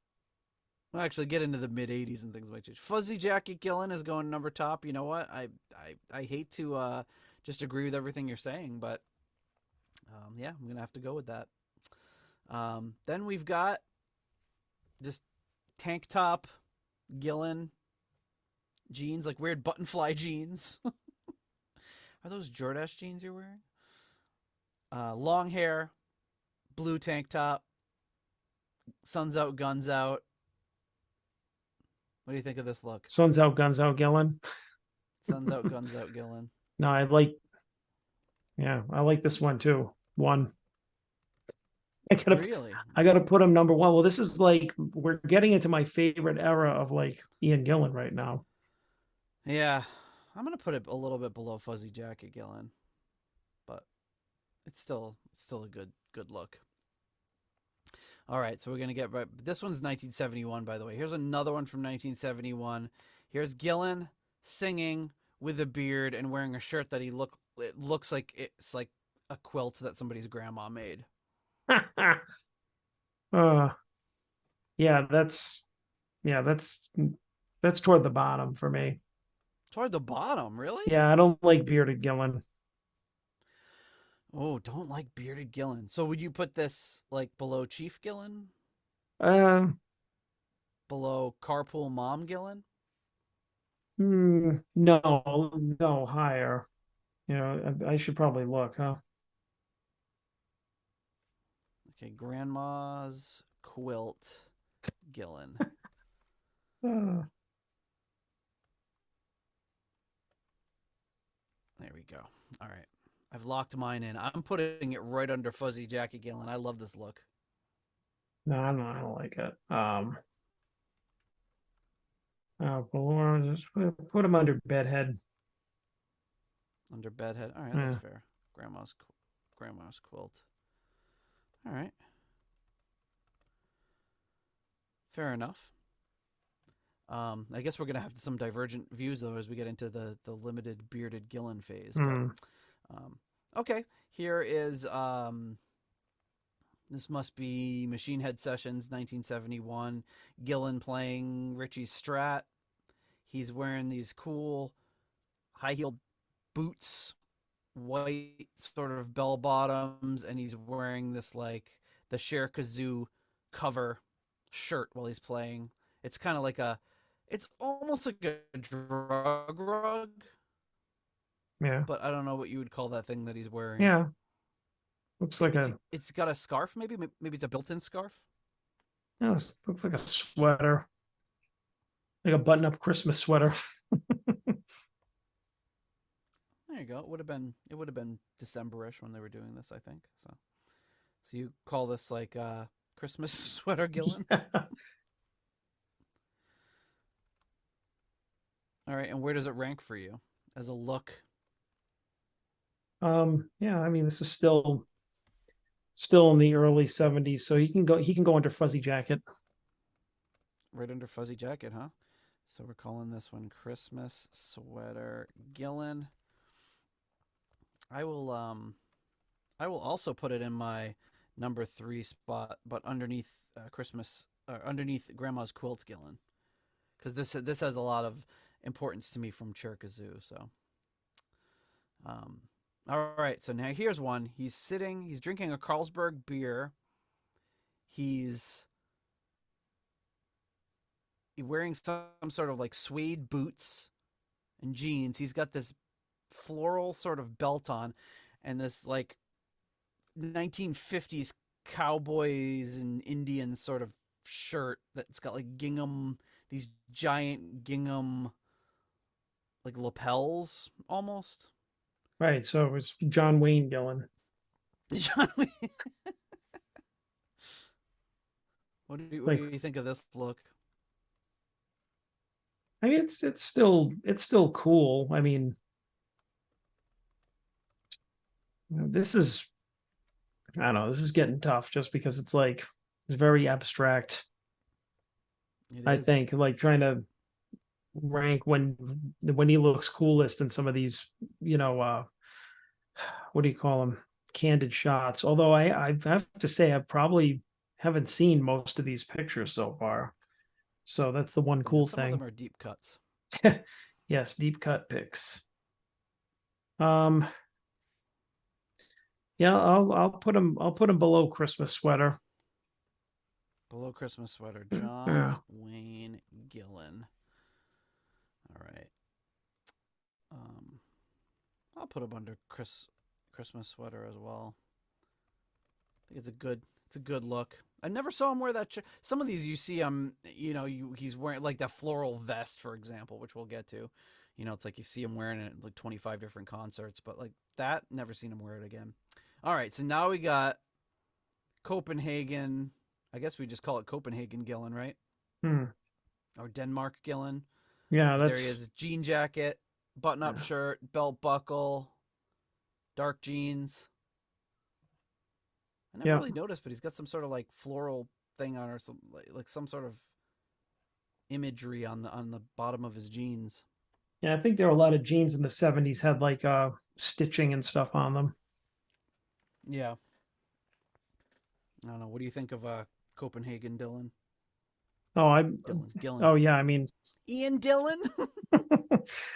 We'll actually get into the mid 80s and things might change. Fuzzy Jacket Gillan is going number top. You know what? I hate to just agree with everything you're saying, but yeah, I'm gonna have to go with that. Then we've got just tank top Gillan jeans, like weird button fly jeans. Are those Jordache jeans you're wearing? Long hair, blue tank top, sun's out, guns out. What do you think of this look? Sun's out, guns out, Gillan. Sun's out, guns out, Gillan. No, I like this one too. One. I gotta, Really? I gotta put him number one. Well, this is like we're getting into my favorite era of like Ian Gillan right now. Yeah, I'm gonna put it a little bit below Fuzzy Jacket Gillan, but it's still a good look. All right, so we're gonna get right. This one's 1971, by the way. Here's another one from 1971. Here's Gillan singing with a beard and wearing a shirt that it looks like it's like a quilt that somebody's grandma made. uh, yeah, yeah, that's toward the bottom for me. Toward the bottom, really? Yeah, I don't like bearded Gillan. Oh, don't like bearded Gillan. So would you put this like below Chief Gillan? Uh, Below Carpool Mom Gillan? no, no, higher. I should probably look, huh? Okay, Grandma's Quilt Gillan. Uh, There we go. All right. I've locked mine in. I'm putting it right under fuzzy jacket Gillan. I love this look. No, I don't like it. Just put him under bedhead. Under bedhead. All right, that's Yeah. fair. Grandma's quilt. All right. Fair enough. I guess we're gonna have some divergent views though as we get into the limited bearded Gillan phase. But okay, here is this must be Machine Head Sessions 1971. Gillan playing Ritchie's Strat. He's wearing these cool high heeled boots, white sort of bell bottoms, and he's wearing this like the Cher Kazoo cover shirt while he's playing. It's kind of like it's almost like a drug rug, Yeah. but I don't know what you would call that thing that he's wearing. Yeah. Looks like It's got a scarf, maybe it's a built-in scarf. Yeah, this looks like a sweater. Like a button-up Christmas sweater. There you go. It would have been December-ish when they were doing this, I think. So you call this like Christmas sweater, Gillan? Yeah. All right, and where does it rank for you as a look? Yeah, I mean, this is still in the early 70s, so he can go under fuzzy jacket. Right under fuzzy jacket, huh? So we're calling this one Christmas sweater Gillan. I will also put it in my number 3 spot, but underneath underneath Grandma's quilt Gillan, because this has a lot of importance to me from Cher Kazoo. So, all right. So now here's one. He's drinking a Carlsberg beer. He's wearing some sort of like suede boots and jeans. He's got this floral sort of belt on and this like 1950s cowboys and Indians sort of shirt that's got like gingham, these giant gingham like lapels almost. Right, so it was John Wayne Gillan. What do Like, you think of this look? I mean, it's still cool. I mean, this is, I don't know, this is getting tough just because it's very abstract. I think like trying to rank when he looks coolest in some of these, what do you call them? Candid shots. Although I have to say I probably haven't seen most of these pictures so far. So that's the one cool some thing. Some of them are deep cuts. Yes, deep cut pics. Yeah, I'll put him below Christmas sweater. Below Christmas sweater, John Yeah. Wayne Gillan. All right. I'll put him under Christmas sweater as well. I think it's a good look. I never saw him wear that. Some of these you see him, he's wearing like that floral vest, for example, which we'll get to. It's like you see him wearing it at like 25 different concerts, but like that, never seen him wear it again. All right, so now we got Copenhagen. I guess we just call it Copenhagen Gillan, right? Or Denmark Gillan. Yeah, there he is. Jean jacket, button-up shirt, belt buckle, dark jeans. I never really noticed, but he's got some sort of like floral thing on, or some like some sort of imagery on the bottom of his jeans. Yeah, I think there were a lot of jeans in the 70s had like stitching and stuff on them. Yeah. I don't know. What do you think of Copenhagen Dylan? Gillan. Oh yeah, I mean Ian Dillon.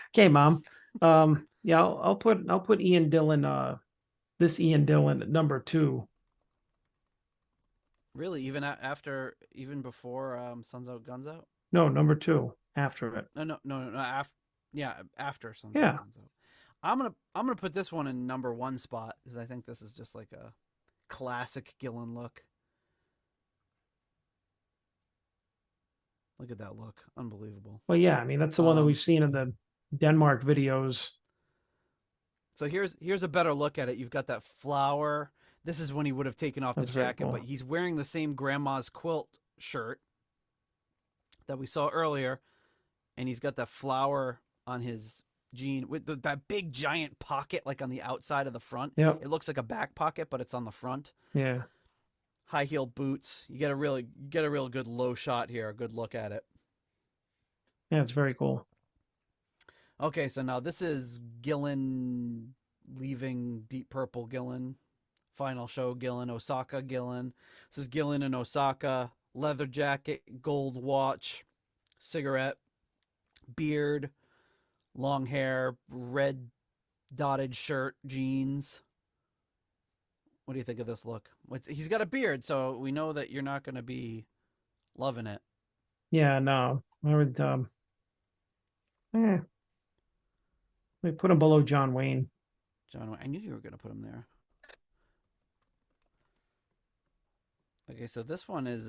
Okay, Mom. Yeah, I'll put Ian Dillon. This Ian Dillon at number 2. Really, even before Suns Out, Guns Out? No, number 2 after it. No. After Suns Yeah. Out, Guns Out. I'm gonna put this one in number 1 spot because I think this is just like a classic Gillan look. Look at that look. Unbelievable. Well, yeah, I mean, that's the one that we've seen in the Denmark videos. So here's a better look at it. You've got that flower. This is when he would have taken off the That's very jacket, cool. but he's wearing the same grandma's quilt shirt that we saw earlier, and he's got that flower on his jean with that big giant pocket like on the outside of the front. Yep. It looks like a back pocket, but it's on the front. Yeah. High heel boots. You get a real good low shot here, a good look at it. Yeah, it's very cool. Okay, so now this is Gillan leaving Deep Purple Gillan. Final show Gillan, Osaka Gillan. This is Gillan in Osaka. Leather jacket, gold watch, cigarette, beard, long hair, red dotted shirt, jeans. What do you think of this look? He's got a beard, so we know that you're not going to be loving it. Yeah, no. I would we put him below John Wayne. John, I knew you were going to put him there. Okay, so this one is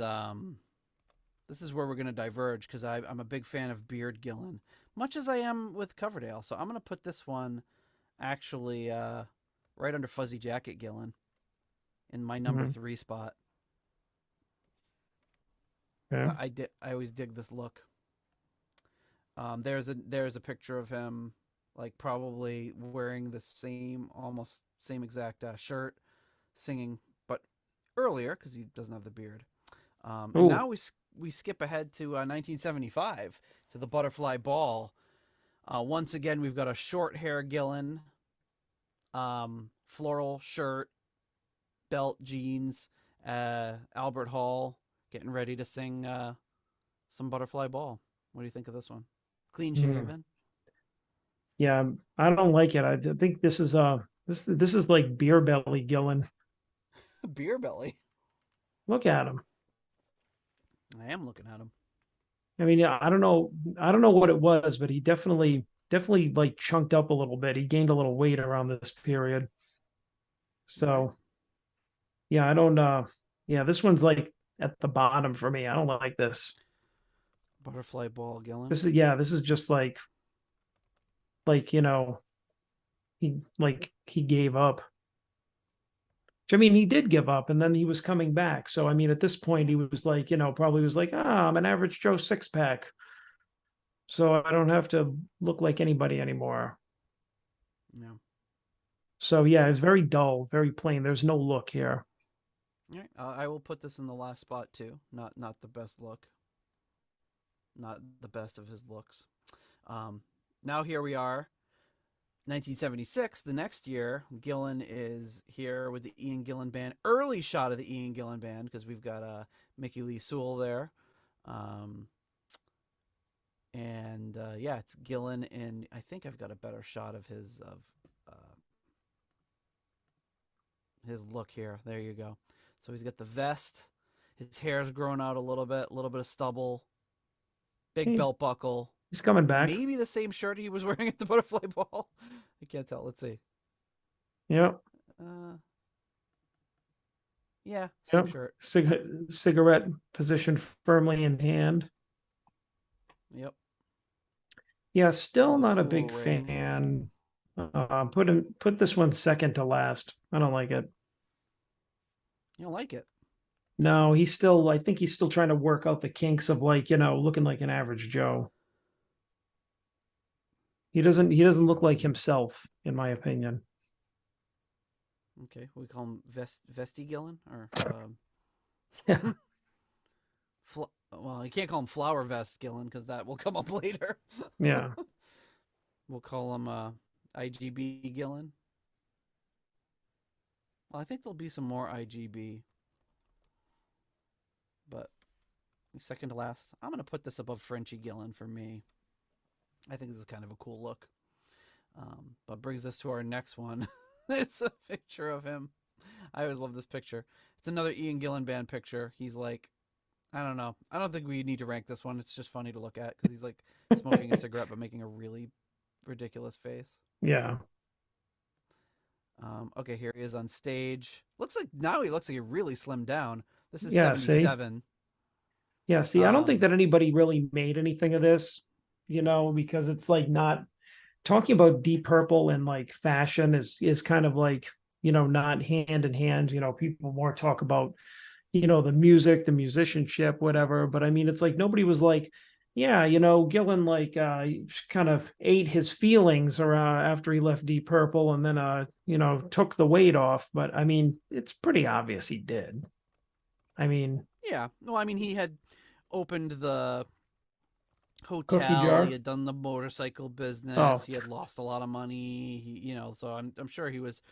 this is where we're going to diverge because I'm a big fan of Beard Gillan, much as I am with Coverdale. So I'm going to put this one actually right under Fuzzy Jacket Gillan in my number 3 spot. Yeah. I always dig this look. There's a picture of him like probably wearing the almost same exact shirt, singing, but earlier because he doesn't have the beard. And now we skip ahead to 1975 to the Butterfly Ball. Once again, we've got a short hair Gillan, floral shirt, belt, jeans, Albert Hall getting ready to sing some Butterfly Ball. What do you think of this one? Clean shaven. Yeah, I don't like it. I think this is this is like beer belly Gillan. Beer belly. Look at him. I am looking at him. I mean, I don't know what it was, but he definitely like chunked up a little bit. He gained a little weight around this period. So yeah, I don't yeah, this one's like at the bottom for me. I don't like this. Butterfly Ball Gillan. This is just like you know, he gave up. I mean, he did give up and then he was coming back. So, I mean, at this point, he was like, probably was like, I'm an average Joe 6-pack. So I don't have to look like anybody anymore. Yeah. So, yeah, it's very dull, very plain. There's no look here. All right. I will put this in the last spot, too. Not the best look. Not the best of his looks. Now here we are. 1976, the next year, Gillan is here with the Ian Gillan Band. Early shot of the Ian Gillan Band because we've got Mickey Lee Sewell there. Yeah, it's Gillan, and I think I've got a better shot of his look here. There you go. So he's got the vest. His hair's grown out a little bit of stubble. Big belt buckle. He's coming back. Maybe the same shirt he was wearing at the Butterfly Ball. I can't tell. Let's see. Yep. Yeah, same shirt. Cigarette positioned firmly in hand. Yep. Yeah, still With not a cool big ring. fan. Put this one second to last. I don't like it. You don't like it? No, I think he's still trying to work out the kinks of looking like an average Joe. He doesn't look like himself, in my opinion. Okay, we call him Vesty Gillan or Yeah. well, you can't call him Flower Vest Gillan because that will come up later. Yeah. We'll call him IGB Gillan. Well, I think there'll be some more IGB, but second to last. I'm gonna put this above Frenchie Gillan for me. I think this is kind of a cool look. But brings us to our next one. It's a picture of him. I always love this picture. It's another Ian Gillan Band picture. He's like, I don't know. I don't think we need to rank this one. It's just funny to look at because he's like smoking a cigarette but making a really ridiculous face. Yeah. Okay, here he is on stage. Now he looks like he really slimmed down. This is Yeah, 77. See, I don't think that anybody really made anything of this, because it's like not talking about Deep Purple and like fashion is kind of like, not hand in hand. People more talk about, the music, the musicianship, whatever. But I mean, it's like nobody was like, yeah, Gillan like kind of ate his feelings or after he left Deep Purple and then took the weight off. But I mean, it's pretty obvious he did. I mean, Yeah. No, I mean he had opened the cookie hotel. He jar. had done the motorcycle Oh, business. He had lost a lot of money. So I'm sure he was,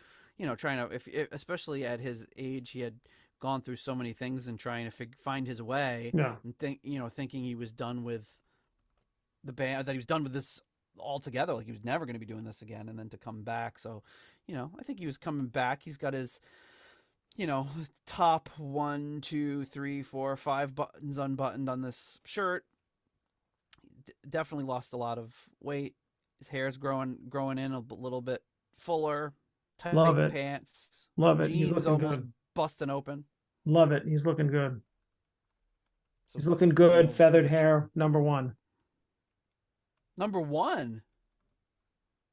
trying to if especially at his age, he had gone through so many things and trying to find his way yeah, and thinking he was done with the band, that he was done with this altogether, like he was never going to be doing this again, and then to come back. So, I think he was coming back. He's got his, top one, two, three, four, five buttons unbuttoned on this shirt. Definitely lost a lot of weight. His hair's growing in a little bit fuller. love Tight it, pants. love it. He's Jeans looking almost good. busting open. Love it. He's looking good. So, He's looking good. Feathered very true. hair, number one. Number one,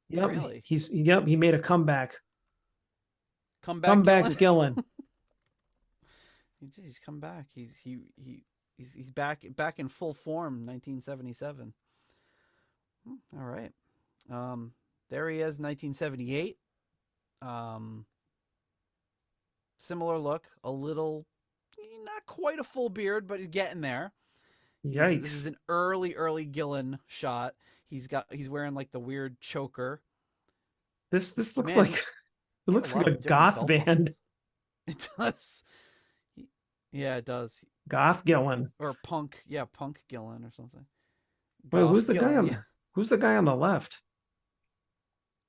Yep, really. he made a comeback. Comeback Comeback Gillan. Gillan. He's come back. He's back in full form. 1977. All right. There he is. 1978. Um, Similar look. A little, not quite a full beard, but he's getting there. This is Yikes. an early Gillan shot. He's wearing like the weird choker. This looks Man, like he it had a looks lot like a of different goth belt buckles. band. It does. Yeah, it does. Goth Gillan. Or punk. Yeah, punk Gillan or something. Wait, Goth Gillan. Yeah. who's the guy on the left?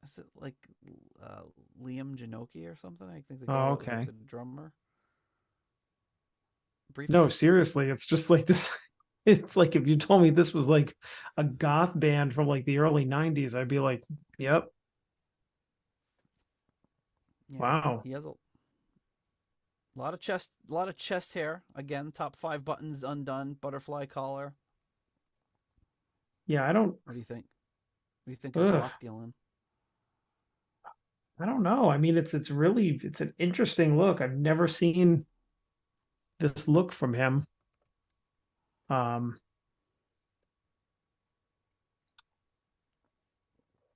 Is it like uh, Liam Janoki or something? I think the guy Oh, that was like okay. the drummer No, briefly. seriously, it's just like this. It's like if you told me this was like a goth band from like the early 90s, I'd be like, yep, Yeah, wow. he has a lot of chest hair. Again, top five buttons undone, butterfly collar. Yeah, I don't What do you think? What do you think of ugh, Goth Gillan? I don't know. I mean, it's an interesting look. I've never seen this look from him. Um,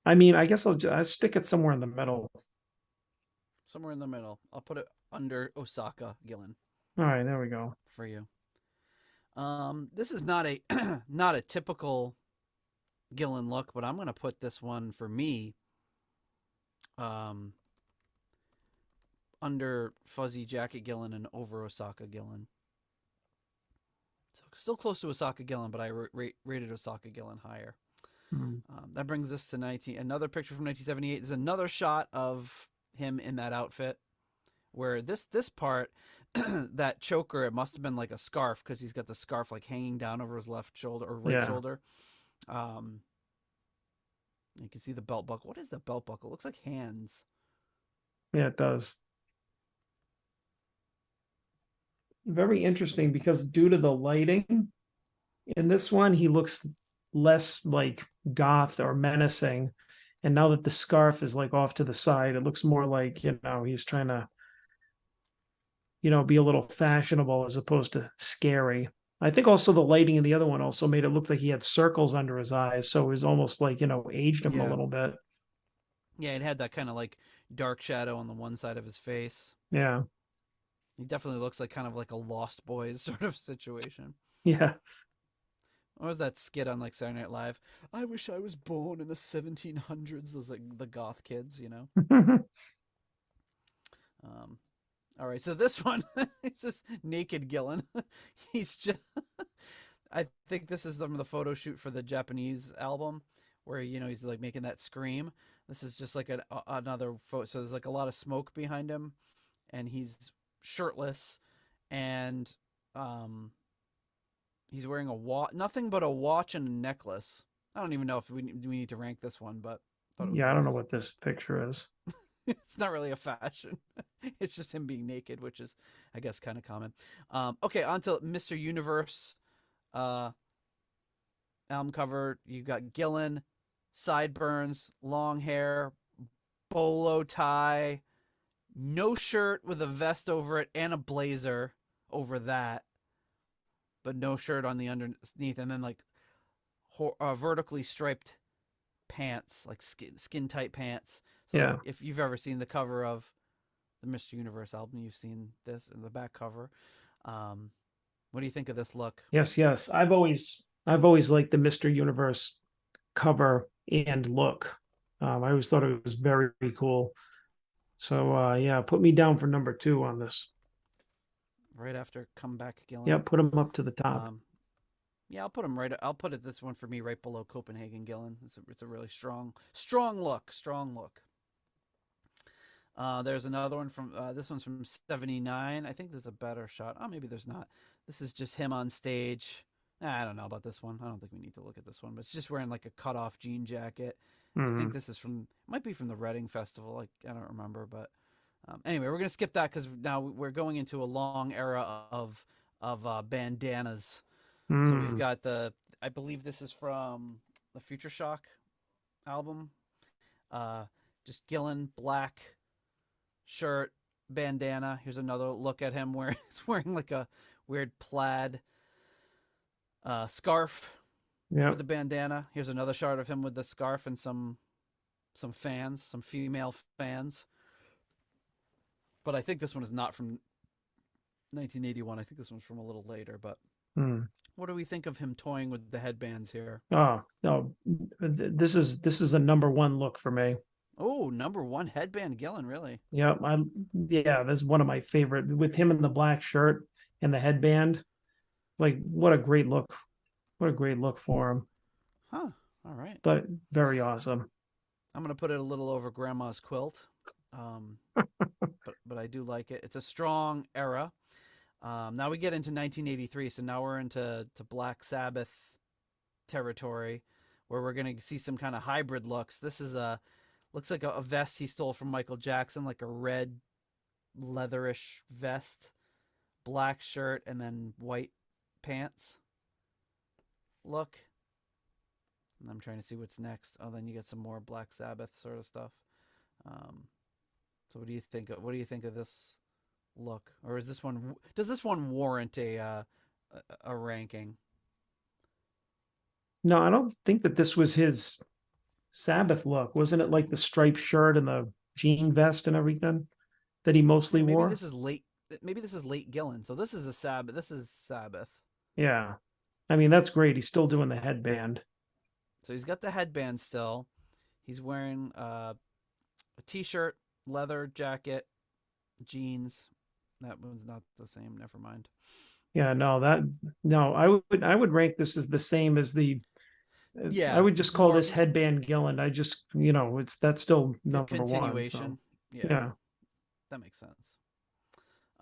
I mean, I guess I'll stick it somewhere in the middle. Somewhere in the middle. I'll put it under Osaka Gillan All right, there we go. for you. This is not a not a typical Gillan look, but I'm gonna put this one for me. Um, Under Fuzzy Jacket Gillan and over Osaka Gillan. So still close to Osaka Gillan, but I rated Osaka Gillan higher. Hmm. That brings us to another picture from 1978. There's another shot of him in that outfit where this part, that choker, it must have been like a scarf because he's got the scarf like hanging down over his left shoulder or right Yeah, shoulder. Um, you can see the belt buckle. What is the belt buckle? It looks like hands. yeah, it does. Very interesting because due to the lighting in this one, he looks less like goth or menacing. And now that the scarf is like off to the side, it looks more like, he's trying to, be a little fashionable as opposed to scary. I think also the lighting in the other one also made it look like he had circles under his eyes. So it was almost like, aged him a Yeah, little bit. yeah. It had that kind of like dark shadow on the one side of his face. Yeah. He definitely looks like kind of like a Lost Boys sort of situation. Yeah. What was that skit on like Saturday Night Live? I wish I was born in the 1700s. Those like the goth kids, you know. Um, all right, so this one is this naked Gillan. He's just. I think this is some of the photo shoot for the Japanese album, where he's like making that scream. This is just like another photo. So there's like a lot of smoke behind him, and he's shirtless, and um, he's wearing a watch, nothing but a watch and a necklace. I don't even know if we need to rank this one, but thought it was Yeah. I don't know worth. what this picture is. It's not really a fashion. It's just him being naked, which is, I guess, kind of common. Okay, on to Mr. Universe. Uh, Album cover. You got Gillan. sideburns, long hair, bolo tie, no shirt with a vest over it and a blazer over that, but no shirt on the underneath, and then like vertically striped pants, like skin tight pants. So like Yeah. if you've ever seen the cover of the Mr. Universe album, you've seen this in the back cover. Um, what do you think of this look? Yes, yes. I've always liked the Mr. Universe cover and look. I always thought it was very, very cool. So yeah, put me down for number two on this. Right after Comeback Yeah, Gillan. put him up to the top. Um, yeah, I'll put him right. I'll put it this one for me right below Copenhagen Gillan. It's a really strong look. Strong look. There's another one from this one's from '79. I think there's a better shot. Oh, maybe there's not. This is just him on stage. I don't know about this one. I don't think we need to look at this one, but it's just wearing like a cut off jean jacket. I think Mhm. this is from might be from the Reading Festival. Like I don't remember, but anyway, we're gonna skip that because now we're going into a long era of bandanas. So we've Mm. got I believe this is from the Future Shock album. Uh, just Gillan, black shirt, bandana. Here's another look at him where he's wearing like a weird plaid scarf Yeah. over the bandana. Here's another shot of him with the scarf and some fans, some female fans. But I think this one is not from 1981. I think this one's from a little later. But Mm. what do we think of him toying with the headbands here? Oh no, this is the number one look for me. Oh, number one headband Gillan, really? Yeah, yeah, this is one of my favorite with him in the black shirt and the headband. Like what a great look. What a great look for him. Huh. All right. But very awesome. I'm gonna put it a little over Grandma's quilt, um, but I do like it. It's a strong era. Now we get into 1983, so now we're into Black Sabbath territory, where we're gonna see some kind of hybrid looks. This is a looks like a vest he stole from Michael Jackson, like a red leatherish vest, black shirt, and then white pants. Look. And I'm trying to see what's next. Oh, then you get some more Black Sabbath sort of stuff. Um, so what do you think? What do you think of this look? Or is this one? Does this one warrant a ranking? No, I don't think that this was his Sabbath look. Wasn't it like the striped shirt and the jean vest and everything that he Yeah, mostly maybe wore? this is late. Maybe this is late Gillan. So this is a Sabbath. This is Sabbath. Yeah. I mean, that's great. He's still doing the headband. So he's got the headband still. He's wearing a t-shirt, leather jacket, jeans. That one's not the same. Never mind. Yeah, no, I would rank this as the same as I Yeah, would it's just call more this headband Gillan. I just, it's that's still a number one. So continuation. Yeah, yeah. that makes sense.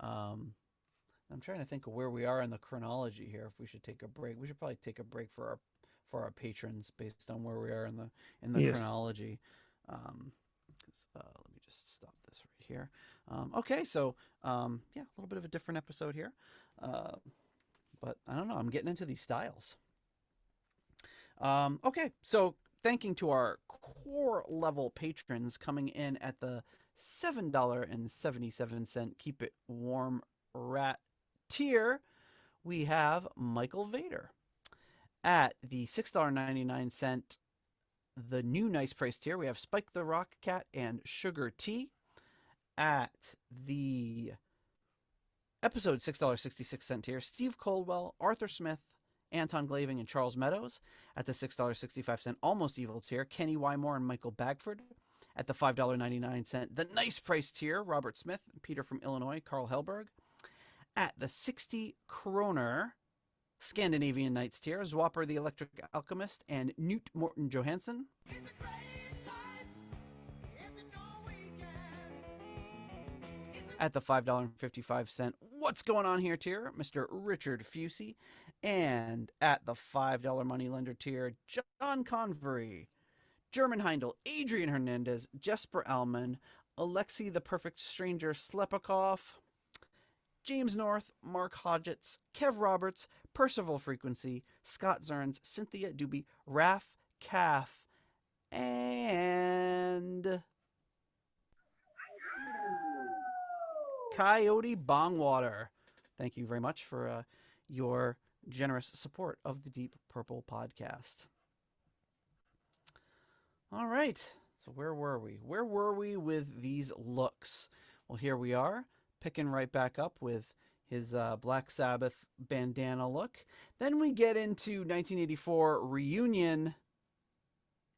Um, I'm trying to think of where we are in the chronology here. If we should take a break, we should probably take a break for our patrons based on where we are in the Yes. chronology. Let me just stop this right here. Okay, so yeah, a little bit of a different episode here, uh, but I don't know. I'm getting into these styles. Okay, so thanking to our core level patrons coming in at the $7.77 keep it warm rat tier, we have Michael Vader. At the $6.99 the new nice price tier, we have Spike the Rock Cat and Sugar Tea. At the episode $6.66 tier, Steve Coldwell, Arthur Smith, Anton Glaving, and Charles Meadows. At the $6.65 Almost Evil tier, Kenny Wymore and Michael Bagford. At the $5.99 the nice price tier, Robert Smith, Peter from Illinois, Carl Helberg. At the 60 kroner Scandinavian Nights tier, Zwapper the Electric Alchemist and Newt Morton Johansson. At the $5.55 What's Going On Here tier, Mr. Richard Fusey. And at the $5 Moneylender tier, John Convery, German Heindel, Adrian Hernandez, Jesper Alman, Alexei the Perfect Stranger Slepikoff, James North, Mark Hodgetts, Kev Roberts, Percival Frequency, Scott Zerns, Cynthia Doobie, Raf Calf, and Coyote Bongwater. Thank you very much for your generous support of the Deep Purple podcast. All right. So where were we? Where were we with these looks? Well, here we are, picking right back up with his Black Sabbath bandana look. Then we get into 1984 reunion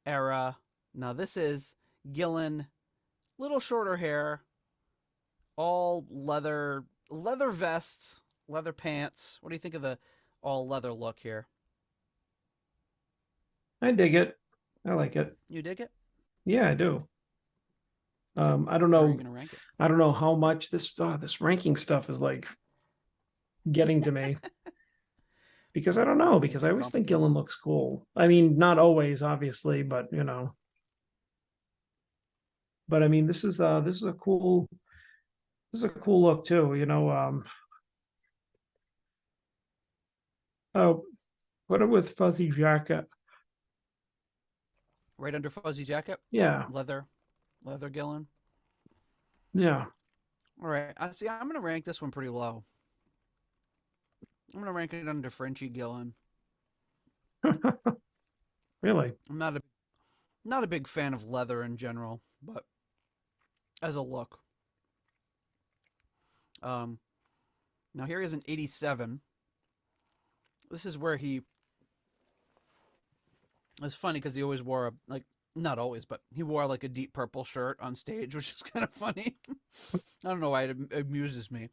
era. Now this is Gillan, little shorter hair, all leather vest, leather pants. What do you think of the all leather look here? I dig it. I like it. You dig it? Yeah, I do. I don't Where are you know. gonna rank it? I don't know how much this ranking stuff is like getting to me because I don't know, because I always think Gillan looks cool. I mean, not always, obviously, but you know. But I mean, this is a cool look too. You know, oh, put it with fuzzy jacket. Right under fuzzy jacket, Yeah, leather Gillan. yeah. All right, I see. I'm gonna rank this one pretty low. I'm gonna rank it under Frenchie Gillan. Really? I'm not a big fan of leather in general, but as a look. Now here is an 87. This is where he. It's funny because he always wore a like not always, but he wore like a deep purple shirt on stage, which is kind of funny. I don't know why it amuses me,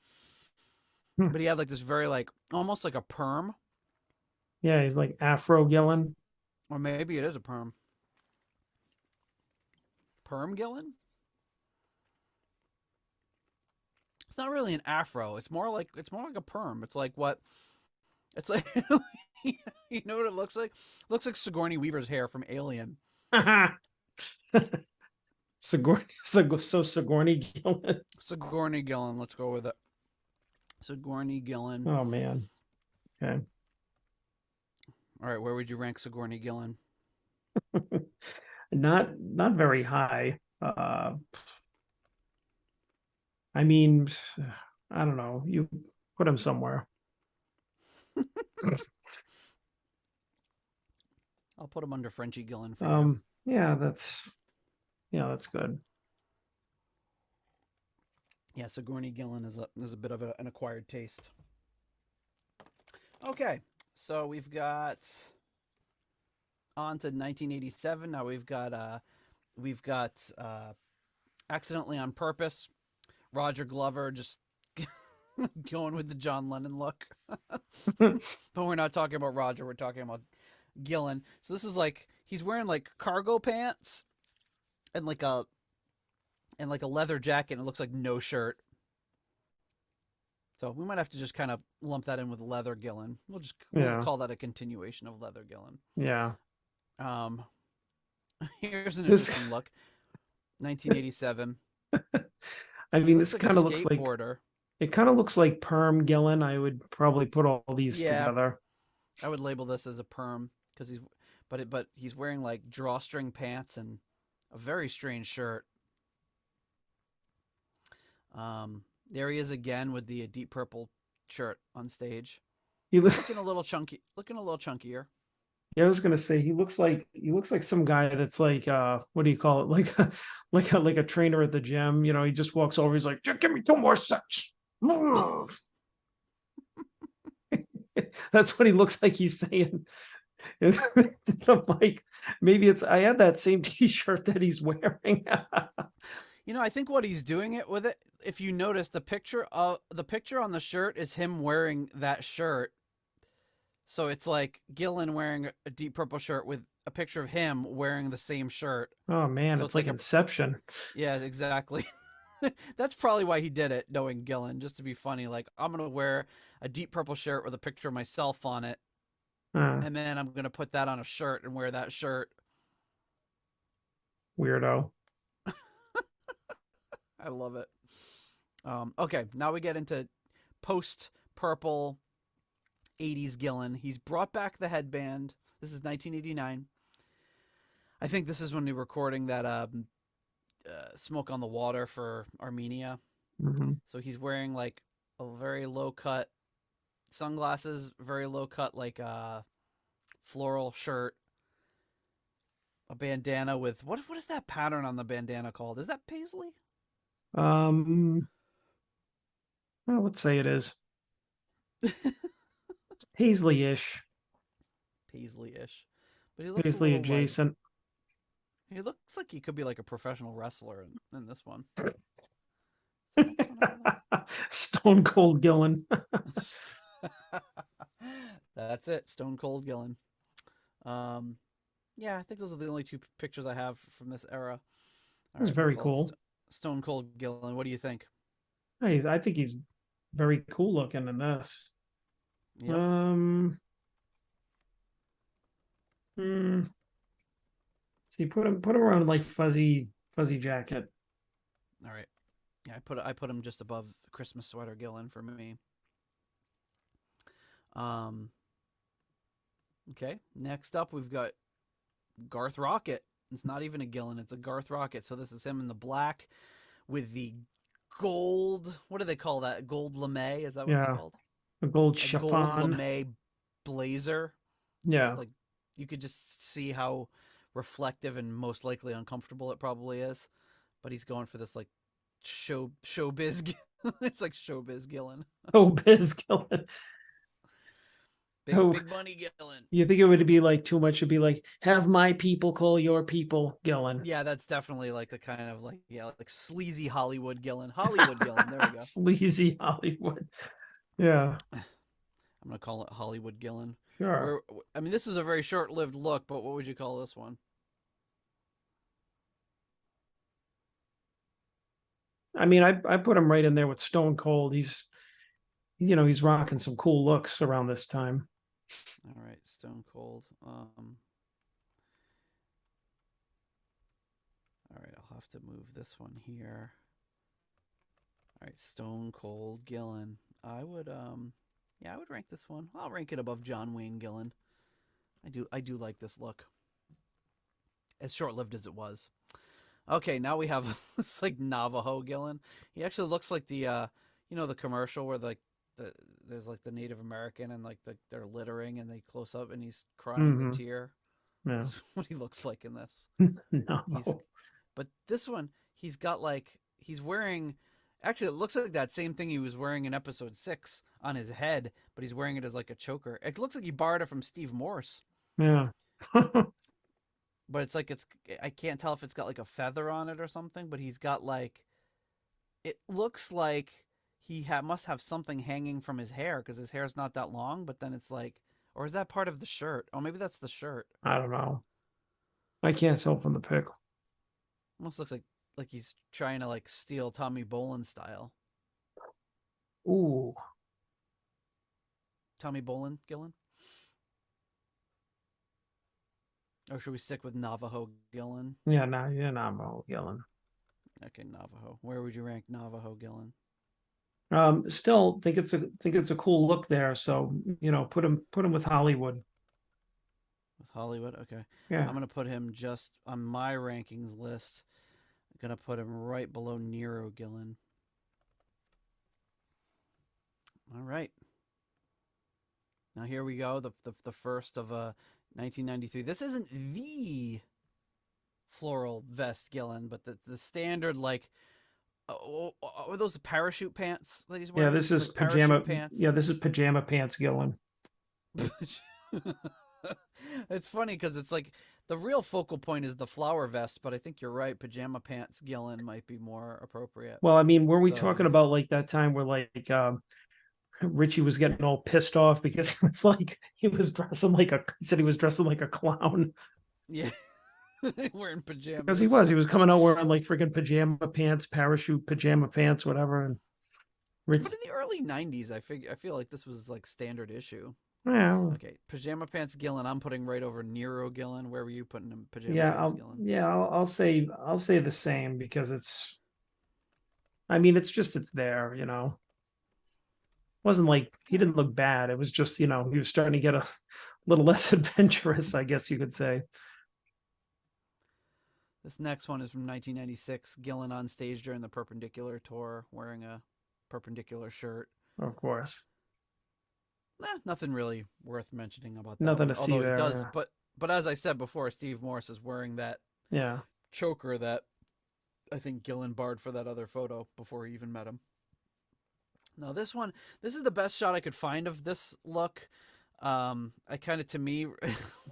but he had like this very like almost like a perm, Yeah, he's like Afro Gillan. or maybe it is a perm. Perm Gillan? It's not really an afro. It's more like a perm. It's like what? It's like you know what it looks like? It looks like Sigourney Weaver's hair from Alien. Sigourney Gillan. Sigourney Gillan. Let's go with it. Sigourney Gillan. Oh man. Okay. All right, where would you rank Sigourney Gillan? Not very high. I mean, I don't know. You put him somewhere. I'll put him under Frenchie Gillan for you. Yeah, that's good. Yeah, Sigourney Gillan is a bit of an acquired taste. Okay, so we've got on to 1987. Now we've got Accidentally on Purpose. Roger Glover just going with the John Lennon look. But we're not talking about Roger, we're talking about Gillan. So this is like he's wearing like cargo pants and like a leather jacket, and it looks like no shirt. So we might have to just kind of lump that in with leather Gillan. We'll call that a continuation of leather Gillan. Yeah. Here's an interesting look. 1987. I mean, this kind of looks like it kind of looks like perm Gillan. I would probably put all these together. I would label this as a perm because he's wearing like drawstring pants and a very strange shirt. There he is again with the deep purple shirt on stage. Looking a little chunkier. Yeah, I was gonna say he looks like some guy that's like what do you call it? Like a trainer at the gym. You know, he just walks over, he's like, give me 2 more sets. That's what he looks like he's saying. I'm like, maybe I had that same t-shirt that he's wearing. You know, I think what he's doing it with it, if you notice the picture on the shirt is him wearing that shirt. So it's like Gillan wearing a deep purple shirt with a picture of him wearing the same shirt. Oh man, so it's like Inception. Yeah, exactly. That's probably why he did it, knowing Gillan, just to be funny. Like, I'm going to wear a deep purple shirt with a picture of myself on it. And then I'm going to put that on a shirt and wear that shirt. Weirdo. I love it. Okay, now we get into post-purple 80s Gillan. He's brought back the headband. This is 1989. I think this is when we were recording that Smoke on the Water for Armenia. Hmm. So he's wearing like a very low cut sunglasses, very low cut like floral shirt, a bandana with what is that pattern on the bandana called? Is that paisley? Um, well, let's say it is Paisley-ish, Paisley-ish. But he looks a Paisley little like adjacent. he looks like he could be like a professional wrestler in this one. Is the next one over Stone Cold Gillan. there? That's it, Stone Cold Gillan. Um, yeah, I think those are the only two pictures I have from this era. All That's right, we'll very call it cool. Stone Cold Gillan. What do you think? I think he's very cool looking in this. Yep. Um, hmm, see, put him around like fuzzy jacket. All right. Yeah, I put him just above Christmas sweater Gillan for me. Um, okay. Next up, we've got Garth Rocket. It's not even a Gillan; it's a Garth Rocket. So this is him in the black with the gold. What do they call that? Gold lame? Is that what it's Yeah, called? a gold A gold chiffon. lame blazer. Just Yeah. like you could just see how reflective and most likely uncomfortable it probably is. But he's going for this like showbiz. It's like showbiz Gillan. Oh, Biz Gillan. Oh, Big money Gillan. you think it would be like too much to be like, have my people call your people Gillan. Yeah, that's definitely like the kind of like yeah, like sleazy Hollywood Gillan. Hollywood Gillan. There we go. Sleazy Hollywood. Yeah, I'm gonna call it Hollywood Gillan. sure. Where I mean, this is a very short-lived look, but what would you call this one? I mean, I put him right in there with Stone Cold. He's rocking some cool looks around this time. All right, Stone Cold. All right, I'll have to move this one here. All right, Stone Cold Gillan. Yeah, I would rank this one. I'll rank it above John Wayne Gillan. I do like this look. As short-lived as it was. Okay, now we have this like Navajo Gillan. He actually looks like the commercial where the there's like the Native American and like they're littering and they close up and he's crying the Hmm. tear. Yeah. That's what he looks like in this. He's No. but this one he's got like he's wearing actually it looks like that same thing he was wearing in episode 6 on his head, but he's wearing it as like a choker. It looks like he borrowed it from Steve Morse. Yeah. But it's like it's I can't tell if it's got like a feather on it or something, but he's got like it looks like must have something hanging from his hair because his hair's not that long, but then it's like or is that part of the shirt? Oh, maybe that's the shirt. I don't know. I can't tell from the pic. Almost looks like he's trying to like steal Tommy Bolin style. Ooh. Tommy Bolin, Gillan? Or should we stick with Navajo Gillan? Yeah, no, you're not Mo Gillan. Okay, Navajo. Where would you rank Navajo Gillan? Still think it's a cool look there. So, put him with Hollywood. With Hollywood? Okay. Yeah. I'm going to put him just on my rankings list. I'm going to put him right below Nero Gillan. All right. Now here we go. The first of 1993. This isn't the floral vest Gillan, but the standard like are those the parachute pants that he's Yeah, wearing? this is Like parachute pajama. pants. Yeah, this is pajama pants Gillan. It's funny because it's like the real focal point is the flower vest, but I think you're right. Pajama pants Gillan might be more appropriate. Well, I mean, were we So talking about like that time where like Ritchie was getting all pissed off because it was like he said he was dressing like a clown yeah, wearing because pajamas. he was coming out wearing like freaking pajama pants, parachute pajama pants, whatever. And Rich, But in the early '90s, I feel like this was like standard issue. yeah, Okay, pajama pants Gillan. I'm putting right over Nero Gillan. Where were you putting him? Pajama yeah, pants Gillan. I'll say the same because I mean, it's there, wasn't like he All right. didn't look bad. It was just, he was starting to get a little less adventurous, I guess you could say. This next one is from 1996. Gillan on stage during the Perpendicular tour, wearing a perpendicular shirt. Of course. Nothing really worth mentioning about that Nothing one. to see Although he does, there. but as I said before, Steve Morse is wearing that Yeah. choker that I think Gillan barred for that other photo before he even met him. Now this one, this is the best shot I could find of this look. I kind of, to me, want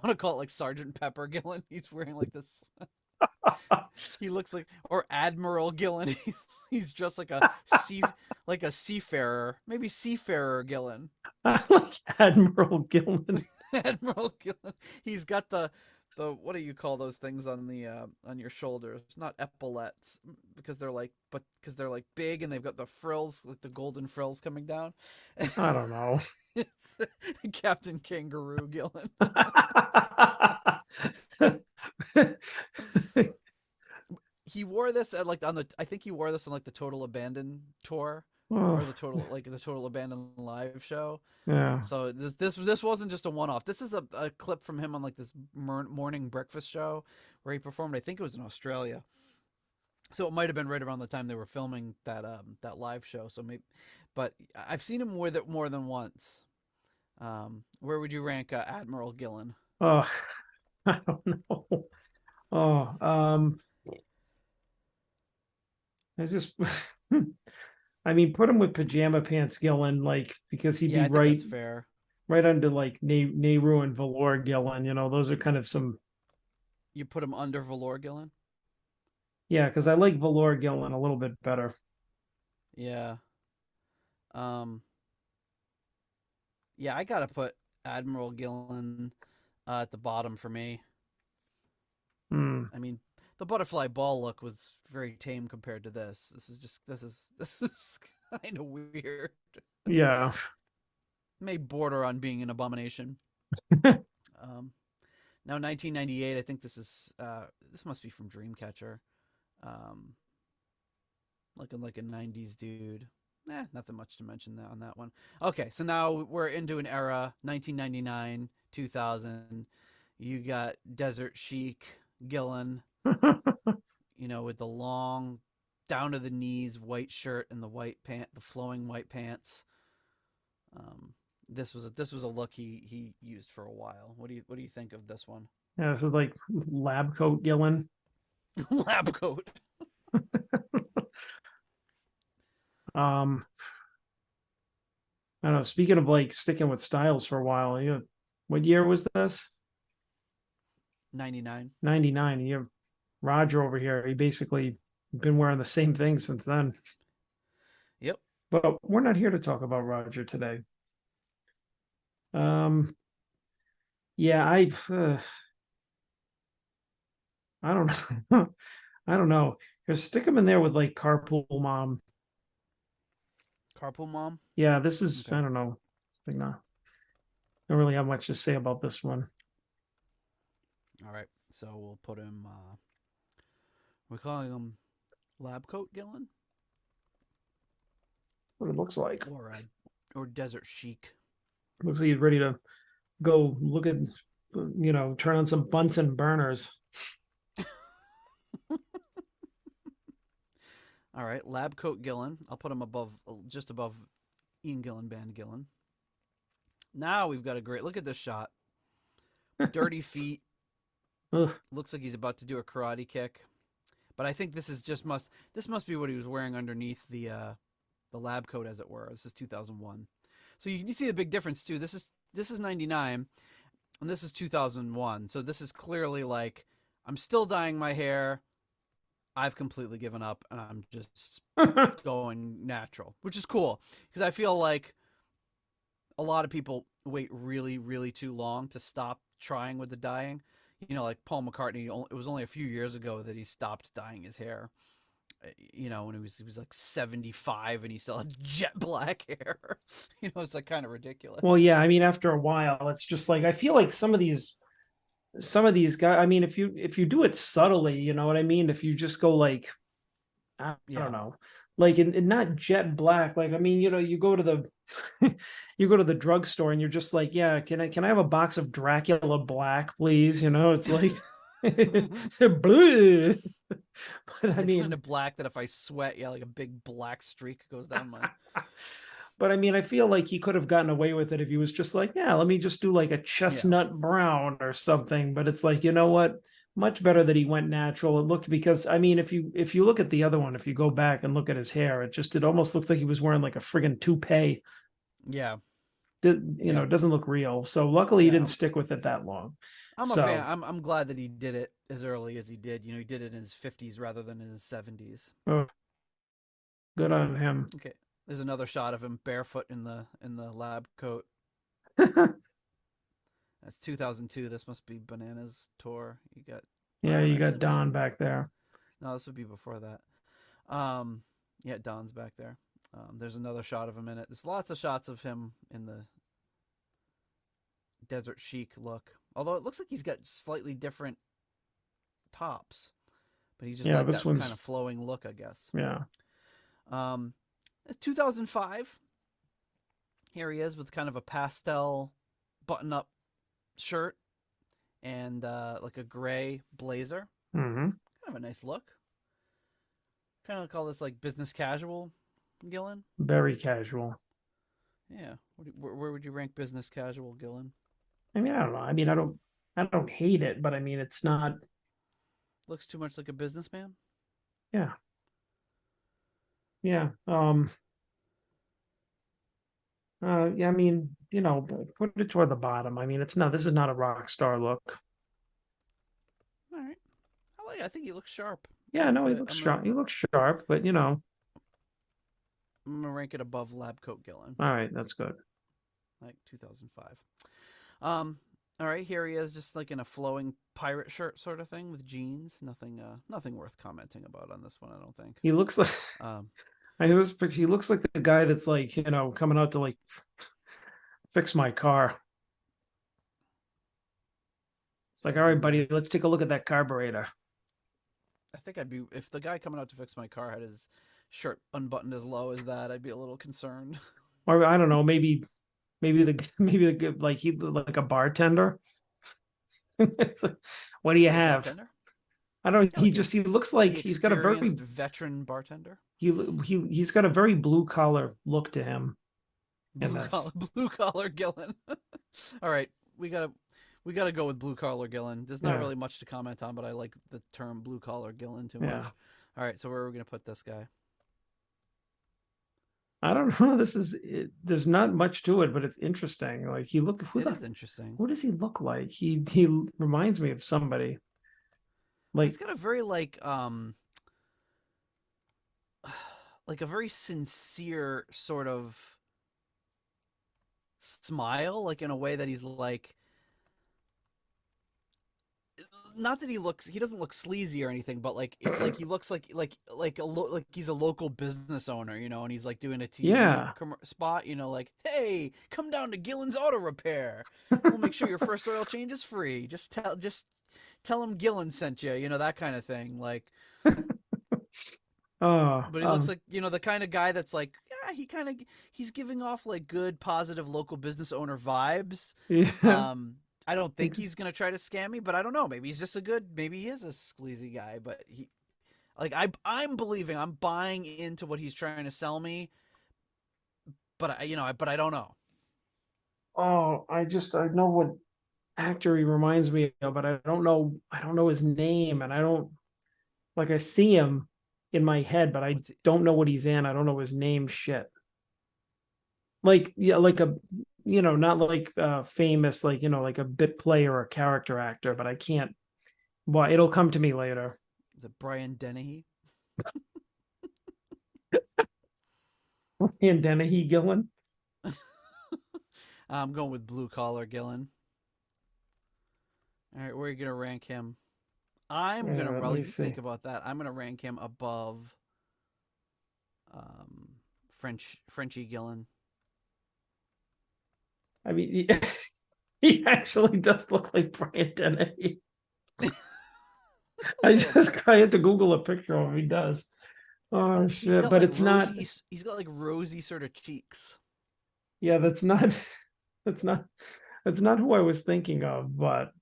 to call it like Sergeant Pepper Gillan. He's wearing like this. He looks like, or Admiral Gillan. He's dressed like a seafarer, maybe Seafarer Gillan. I like Admiral Gillan. Admiral Gillan. He's got the what do you call those things on the on your shoulders? Not epaulettes because they're like, but because they're like big and they've got the frills, like the golden frills coming down. I don't know. It's Captain Kangaroo Gillan. He wore this at like on the, I think he wore this on like the Total Abandon tour or Oh, the Total Abandon live show. yeah. So this wasn't just a one off. This is a clip from him on like this morning breakfast show where he performed. I think it was in Australia. So it might have been right around the time they were filming that live show. So maybe, but I've seen him with it more than once. Where would you rank Admiral Gillan? Oh, I don't know. Oh, I just, I mean, put him with pajama pants Gillan, like, because he'd Yeah, be I think that's fair. right under like Nehru and Velour Gillan. Those are kind of some, You put him under Velour Gillan? yeah, because I like Velour Gillan a little bit better. Yeah. Um. Yeah, I gotta put Admiral Gillan at the bottom for me. Hmm. I mean, the butterfly ball look was very tame compared to this. This is kind of weird. Yeah. May border on being an abomination. Um, Now 1998. I think this must be from Dreamcatcher. Um, Looking like a 90s dude. Nothing much to mention on that one. Okay, so now we're into an era 1999, 2000. You got Desert Chic, Gillan, with the long, down to the knees white shirt and the flowing white pants. This was a look he used for a while. What do you think of this one? Yeah, this is like lab coat Gillan. Lab coat. I don't know. Speaking of like sticking with styles for a while, what year was this? 99. 99. You have Roger over here. He basically been wearing the same thing since then. Yep. But we're not here to talk about Roger today. Yeah, I don't know. I don't know. Just stick him in there with like Carpool Mom. Carpool Mom. Yeah, this is, Okay. I don't know. Like, no, don't really have much to say about this one. All right. So we'll put him. We're calling him Lab Coat Gillan, What it looks like. or Desert Chic. Looks like he's ready to go look at, turn on some Bunsen burners. All right, Lab Coat Gillan. I'll put him just above Ian Gillan Band Gillan. Now we've got a great look at this shot. Dirty feet. Ugh. Looks like he's about to do a karate kick. But I think this must be what he was wearing underneath the lab coat, as it were. This is 2001. So you see the big difference too. This is 99 and this is 2001. So this is clearly like, I'm still dyeing my hair. I've completely given up and I'm just going natural, which is cool because I feel like a lot of people wait really, really too long to stop trying with the dyeing. Like Paul McCartney, it was only a few years ago that he stopped dyeing his hair. When he was like 75 and he still had jet black hair. It's like kind of ridiculous. Well, yeah, I mean, after a while, it's just like I feel like some of these guys. I mean, if you do it subtly, you know what I mean. If you just go like, I don't know, like in not jet black. Like, I mean, you go to the you go to the drugstore and you're just like, yeah, can I have a box of Dracula Black, please? It's like Bleh. But I They turn into mean, black that if I sweat, yeah, like a big black streak goes down my. but I mean, I feel like he could have gotten away with it if he was just like, yeah, let me just do like a Yeah. chestnut brown or something. But it's like, you know what? Much better that he went natural. It looked, because I mean, if you look at the other one, if you go back and look at his hair, it almost looks like he was wearing like a friggin' toupee. Yeah. You know, Yeah. it doesn't look real. So luckily he Yeah. didn't stick with it that long. I'm a fan. So I'm glad that he did it as early as he did. You know, he did it in his 50s rather than in his 70s. oh, good on him. Okay. There's another shot of him barefoot in the lab coat. That's 2002. This must be Bananas tour. You got Yeah, you got actually no, Don back there. no, this would be before that. Yeah, Don's back there. There's another shot of him in it. There's lots of shots of him in the desert chic look. Although it looks like he's got slightly different tops, but he just Yeah, like this that one's kind of flowing look, I guess. yeah. It's 2005. Here he is with kind of a pastel button-up shirt and like a gray blazer. Mm-hmm. Kind of a nice look. Kind of call this like business casual, Gillan. Very casual. Yeah. Where would you rank business casual, Gillan? I mean, I don't know. I mean, I don't hate it, but I mean, it's not. Looks too much like a businessman. Yeah, yeah. Yeah. I mean, put it toward the bottom. I mean, it's not. This is not a rock star look. All right. I think he looks sharp. I'm Yeah, gonna no, put he it. looks sharp. He looks sharp, but I'm gonna rank it above Lab Coat Gillan, all right, that's good. like 2005. All right, here he is, just like in a flowing pirate shirt sort of thing with jeans. Nothing worth commenting about on this one, I don't think. He looks like Um, I this picture. He looks like the guy that's like coming out to like fix my car. It's like, all right, buddy, let's take a look at that carburetor. I think I'd be if the guy coming out to fix my car had his shirt unbuttoned as low as that, I'd be a little concerned. Or I don't know, maybe the like he like a bartender. What do you Like a have? bartender? I don't. Yeah, like He looks like the he's got a very experienced veteran bartender. he's got a very blue collar look to him in this. Blue collar Gillan. All right, we gotta go with blue collar Gillan. There's not Yeah, really much to comment on, but I like the term blue collar Gillan too yeah. much. All right, so where are we gonna put this guy? I don't know. There's not much to it, but it's interesting. Like It is interesting. who does he look like? He reminds me of somebody. He's Like got a very like a very sincere sort of smile, like in a way that he's like not that he doesn't look sleazy or anything, but like he looks like he's a local business owner, you know, and he's like doing a TV yeah. spot, you know, like, hey, come down to Gillan's Auto Repair, we'll make sure your first oil change is free. Just tell him Gillan sent you, you know, that kind of thing. Like, Oh, but he looks like, you know, the kind of guy that's like, yeah, he's giving off like good, positive local business owner vibes. yeah. I don't think he's gonna try to scam me, but I don't know. Maybe he's just maybe he is a sleazy guy, but I'm buying into what he's trying to sell me, but I don't know. Oh, I know what actor he reminds me of, but I don't know his name, and I don't like I see him in my head, but I What's he, don't know what he's in. I don't know his name shit. Like, yeah, like a not like famous, like like a bit player or a character actor, but I can't. Well, it'll come to me later. the Brian Dennehy? And Dennehy Gillan. I'm going with blue collar Gillan. All right, where are you gonna rank him? I'm gonna Let while me you see. think about that, I'm gonna rank him above Frenchie Gillan. I mean, he actually does look like Brian Dennehy. I had to Google a picture of him. He does. Oh He's shit! got But like it's not. rosy. He's got like rosy sort of cheeks. Yeah, that's not. That's not. That's not who I was thinking of. But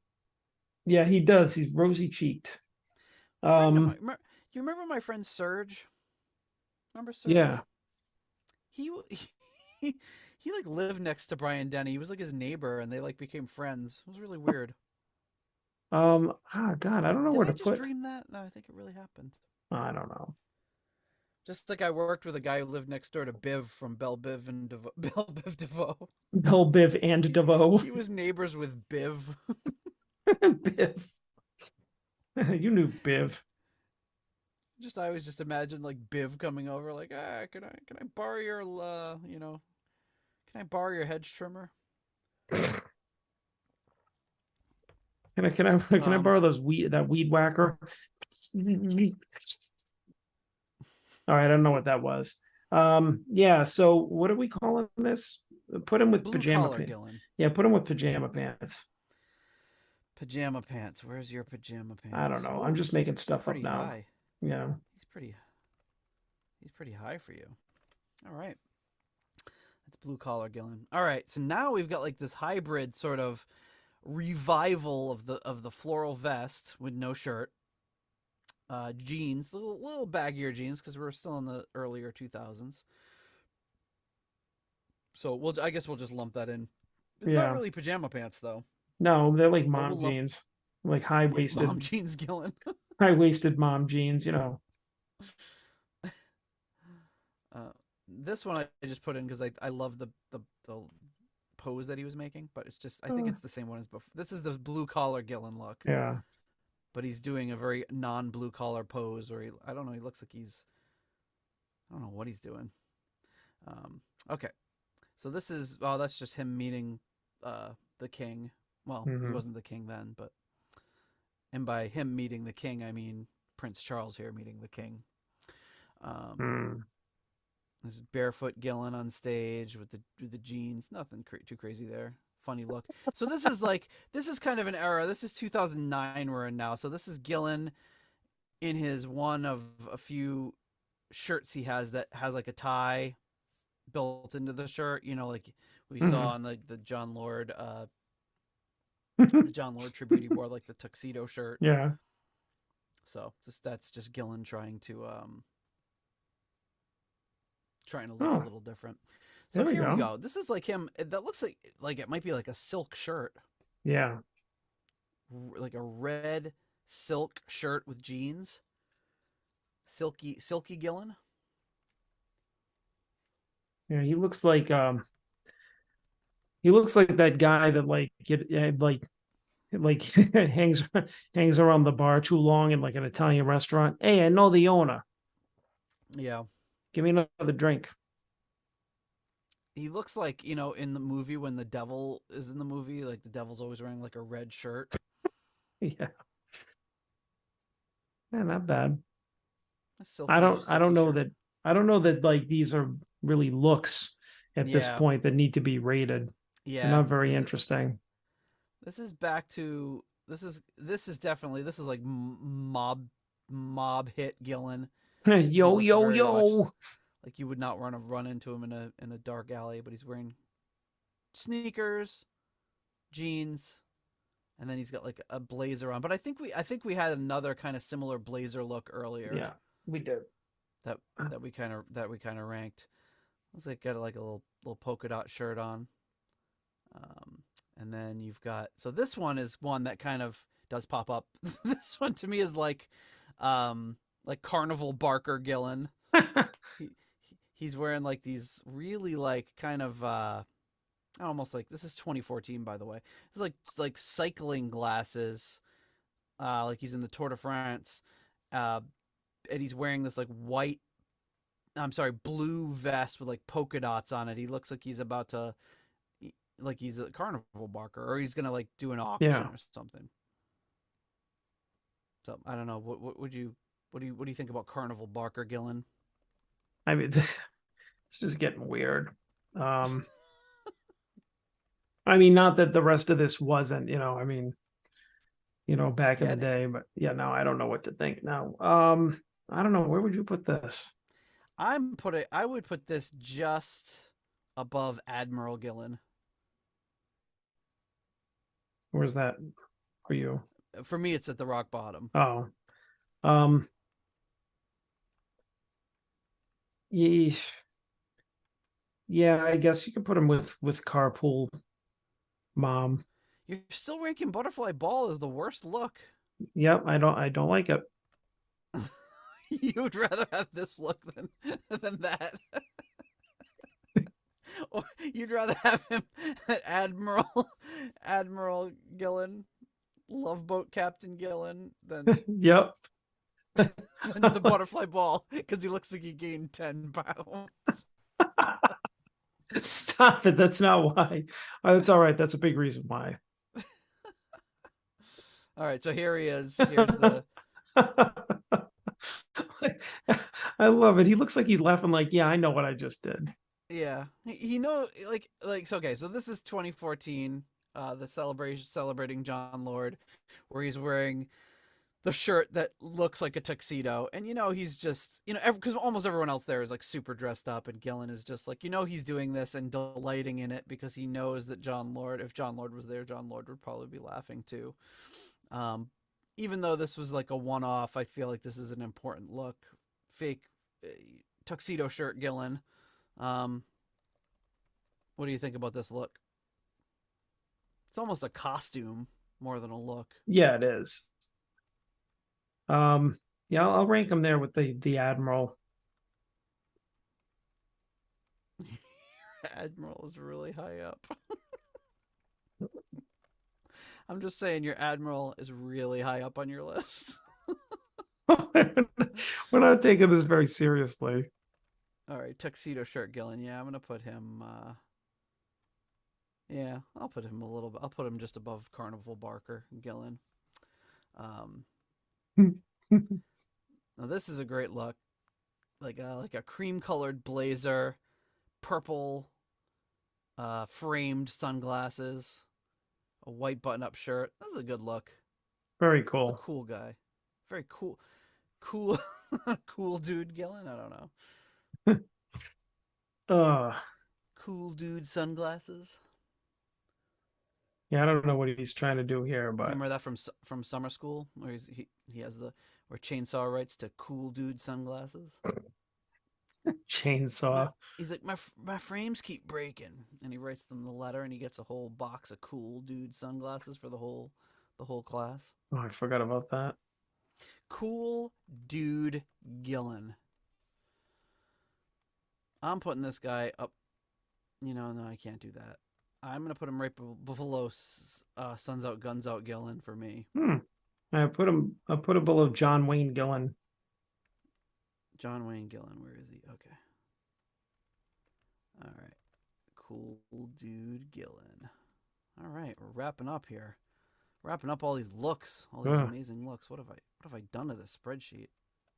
Yeah, he does. He's rosy cheeked. A friend of Um, mine. You remember my friend Serge? Remember yeah. Serge? He he he like lived next to Brian Denny. He was like his neighbor, and they like became friends. It was really weird. God, I don't know Did where I to just put. dream that? No, I think it really happened. I don't know. Just like I worked with a guy who lived next door to Biv from Belle Biv and Belle Biv DeVoe. Bill, Biv, and He, DeVoe. he was neighbors with Biv. Biv. You knew Biv. Just I always just imagine like Biv coming over, like, can I borrow your can I borrow your hedge trimmer? Can I Um, borrow that weed whacker? All right, I don't know what that was. Yeah. So what are we calling this? Put him with blue pajama collar pants. Gillan. Yeah, put him with pajama pants. Pajama pants. Where's your pajama I don't pants? know. I'm Oh, just he's making stuff up pretty now. high. Yeah. He's pretty he's pretty high for you. All right. That's blue collar Gillan. All right. So now we've got like this hybrid sort of revival of the floral vest with no shirt. Jeans, little baggier jeans because we're still in the earlier 2000s. So I guess we'll just lump that in. It's not Yeah. really pajama pants though, No, they're like but mom we'll lump jeans, like like mom jeans Gillan. high waisted mom jeans. You know. This one I just put in because I love the pose that he was making, but it's just I think Uh, it's the same one as before. This is the blue collar Gillan look, yeah. but he's doing a very non blue collar pose, or I don't know. He looks like I don't know what he's doing. Okay, so this is that's just him meeting the king. Well, he Hmm. wasn't the king then, but and by him meeting the king, I mean Prince Charles here meeting the king. Um, Mm. This is barefoot Gillan on stage with the jeans. Nothing too crazy there. Funny look. So this is kind of an era. This is 2009 we're in now. So this is Gillan in his one of a few shirts he has that has like a tie built into the shirt. You know, like we saw Hmm. on the John Lord tribute. He wore like the tuxedo shirt. Yeah. So that's just Gillan trying to look a Oh, little different. So there we here we go. go. This is like him. That looks like it might be like a silk shirt, Yeah. like a red silk shirt with jeans. Silky Gillan. Yeah. He looks like that guy that like hangs around the bar too long in like an Italian restaurant. Hey, I know the owner. Yeah, Give me another drink. he looks like in the movie when the devil is in the movie, like the devil's always wearing like a red shirt. Yeah. Yeah, not bad. A I silky don't I don't silky know shirt. that I don't know that like these are really looks at this Yeah, point that need to be rated. They're yeah. not very Because interesting. this is back to this is like mob hit Gillan. He Yo, looks yo, very much yo. like you would not want to run into him in a dark alley, but he's wearing sneakers, jeans, and then he's got like a blazer on. But I think we had another kind of similar blazer look earlier Yeah, we did. that that we kind of ranked. Looks like got like a little polka dot shirt on. Um, and then you've got this one is one that kind of does pop up. This one to me is like Carnival Barker Gillan. He he's wearing like these really like kind of almost like this is 2014 by the way. It's like cycling glasses, like he's in the Tour de France, uh, and he's wearing this like white. I'm sorry, blue vest with like polka dots on it. He looks like he's about to like he's a carnival barker or he's gonna like do an Yeah. auction or something. So I don't know. What would you what do you think about Carnival Barker Gillan? I mean, this is getting weird. Um, I mean, not that the rest of this wasn't, I mean, back in the Getting. day, but yeah, no, I don't know what to think now. I don't know. Where would you put this? I would put this just above Admiral Gillan. Where's that for you? For me, it's at the rock bottom. Oh, um, yeah, yeah. I guess you could put him with carpool mom. You're still ranking butterfly ball as the worst look. Yep, I don't like it. You'd rather have this look than that. Or you'd rather have him Admiral Gillan, love boat Captain Gillan, Yep. than the butterfly ball because he looks like he gained 10 pounds. Stop it. That's not why. That's all right. That's a big reason why. All right, so here he is. Here's the I love it. He looks like he's laughing like, yeah, I know what I just did. yeah. He know like so okay. So this is 2014. The celebration celebrating John Lord, where he's wearing the shirt that looks like a tuxedo, and he's just because almost everyone else there is like super dressed up, and Gillan is just like he's doing this and delighting in it because he knows that if John Lord was there, John Lord would probably be laughing too. Um, Even though this was like a one-off, I feel like this is an important look. Fake tuxedo shirt, Gillan. Um, what do you think about this look? It's almost a costume more than a look. Yeah, it is. Yeah, I'll rank him there with the Admiral. Admiral is really high up. I'm just saying your Admiral is really high up on your list. We're not taking this very seriously. All right, tuxedo shirt Gillan. Yeah, I'm gonna put him. Yeah, I'll put him a little bit. I'll put him just above Carnival Barker Gillan. Um, Now this is a great look, like a cream colored blazer, purple framed sunglasses, a white button up shirt. This is a good look. Very It's a cool. cool guy. Very cool, cool dude Gillan. I don't know. Uh, Cool dude sunglasses. yeah, I don't know what he's trying to do here, but Remember that from summer school where he has the where Chainsaw writes to cool dude sunglasses. chainsaw. He's like my frames keep breaking, and he writes them the letter, and he gets a whole box of cool dude sunglasses for the whole class. Oh, I forgot about that. Cool dude Gillan. I'm putting this guy up. No, I can't do that. I'm gonna put him right below Suns Out Guns Out Gillan for me. I put him below John Wayne Gillan. John Wayne Gillan, where is he? Okay. All right. Cool dude Gillan. All right, we're wrapping up here. Wrapping up all these looks, all these Ugh. amazing looks. What have I done to this spreadsheet?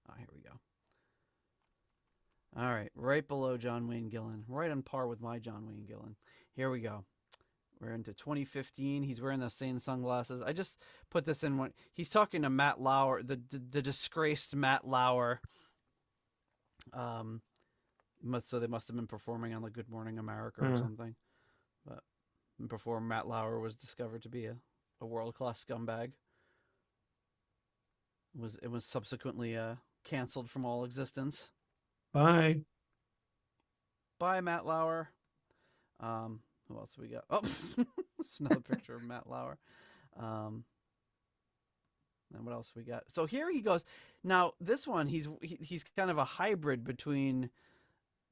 Oh, here we go. All right, right below John Wayne Gillan, right on par with my John Wayne Gillan. Here we go. We're into 2015. He's wearing the same sunglasses. I just put this in when he's talking to Matt Lauer, the disgraced Matt Lauer. So they must have been performing on like Good Morning America or something. But before Matt Lauer was discovered to be a world-class scumbag. It was subsequently canceled from all existence. Bye. Bye, Matt Lauer. Who else we got? Oh, it's another picture of Matt Lauer. And what else we got? So here he goes. Now this one, he's kind of a hybrid between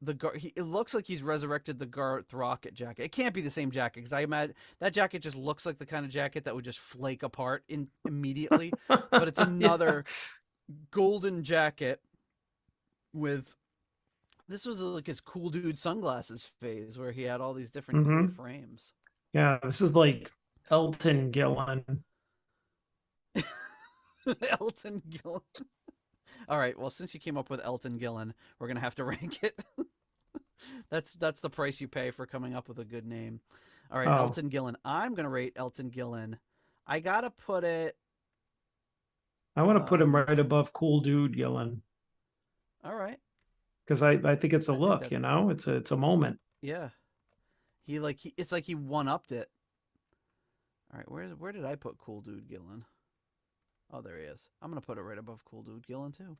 it looks like he's resurrected the Garth Rocket jacket. It can't be the same jacket because I imagine that jacket just looks like the kind of jacket that would just flake apart immediately. But it's another golden jacket with. This was like his cool dude sunglasses phase where he had all these different cool frames. Yeah, this is like Elton Gillan. Elton Gillan. All right. Well, since you came up with Elton Gillan, we're gonna have to rank it. That's the price you pay for coming up with a good name. All right, Elton Gillan. I'm gonna rate Elton Gillan. I gotta put it. I want to put him right above Cool Dude Gillan. All right. Because I think it's a look, it's a moment. Yeah. It's like he one upped it. All right, where did I put Cool Dude Gillan? Oh, there he is. I'm gonna put it right above Cool Dude Gillan too.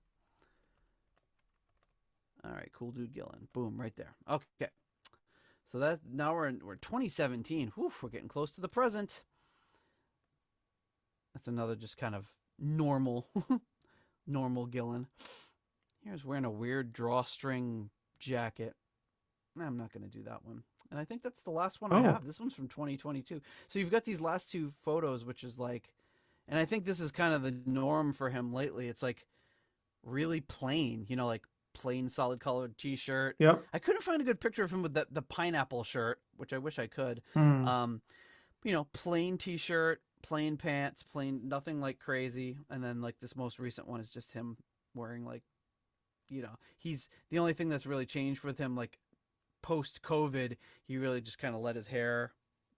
All right, Cool Dude Gillan. Boom, right there. Okay. So that now we're 2017. Whew, we're getting close to the present. That's another just kind of normal normal Gillan. Here's wearing a weird drawstring jacket. I'm not going to do that one. And I think that's the last one I have. This one's from 2022. So you've got these last two photos, which is like, and I think this is kind of the norm for him lately. It's like really plain, you know, like plain solid colored t-shirt. Yep. I couldn't find a good picture of him with the pineapple shirt, which I wish I could. You know, plain t-shirt, plain pants, plain, nothing like crazy. And then like this most recent one is just him wearing like, you know, he's the only thing that's really changed with him, like post COVID, he really just kind of let his hair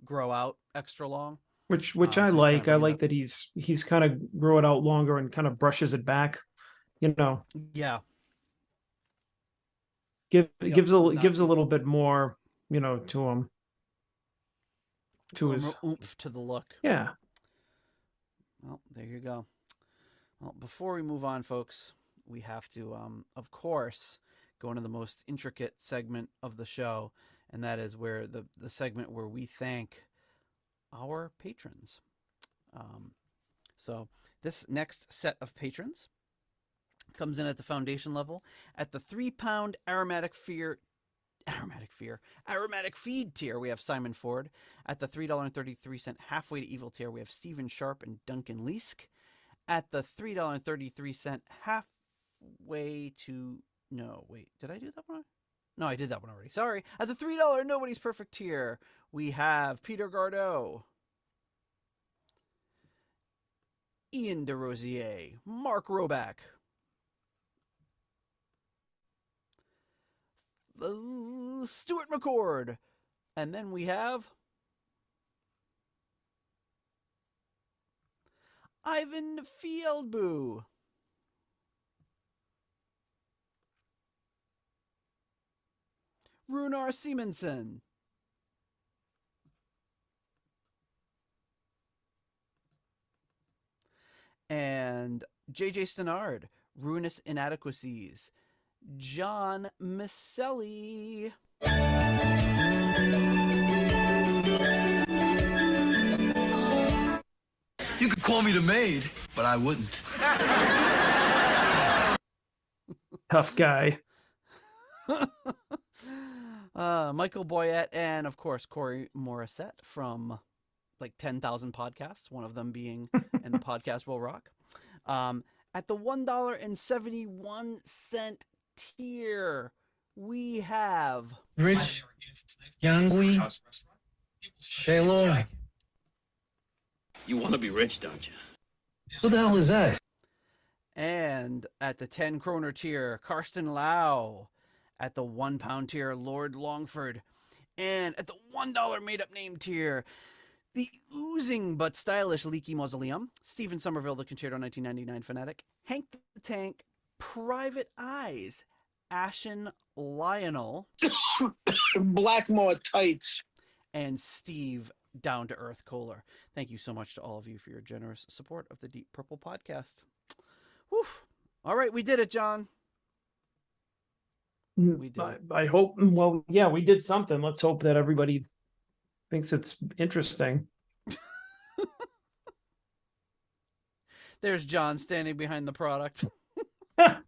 grow out extra long. Which So I he's like. kind I of like that he's kind of grow it out longer and kind of brushes it back. You know, yeah, gives a not, little bit more, you know, to him. To his more oomph to the look. Yeah. Well, there you go. Well, before we move on, folks, we have to, of course, go into the most intricate segment of the show, and that is where the segment where we thank our patrons. So this next set of patrons comes in at the foundation level at the £3 aromatic feed tier. We have Simon Ford. At the $3.33 halfway to evil tier, we have Stephen Sharp and Duncan Leask. At the $3.33 halfway to did I do that one? No, I did that one already. Sorry. At the $3 Nobody's Perfect tier, we have Peter Gardeau, Ian DeRosier, Mark Roback, Stuart McCord, and then we have Ivan Fieldboo, Runar Simonson, and JJ Stenard, Ruinous Inadequacies, John Maselli. You could call me the maid, but I wouldn't. Tough guy. Michael Boyette, and of course Corey Morissette from like 10,000 podcasts, one of them being And the Podcast Will Rock. At the $1.71 tier, we have Rich, Yangui, Shaylor. You want to be rich, don't you? Who the hell is that? And at the 10 kroner tier, Karsten Lau. At the £1 tier, Lord Longford. And at the $1 made-up name tier, the oozing but stylish Leaky Mausoleum, Stephen Somerville, the Concerto 1999 fanatic, Hank the Tank, Private Eyes, Ashen Lionel, Blackmore tights, and Steve Down to Earth Kohler. Thank you so much to all of you for your generous support of the Deep Purple podcast. Whew. All right, we did it, John. We did. I hope. Well, yeah, we did something. Let's hope that everybody thinks it's interesting. There's John standing behind the product. I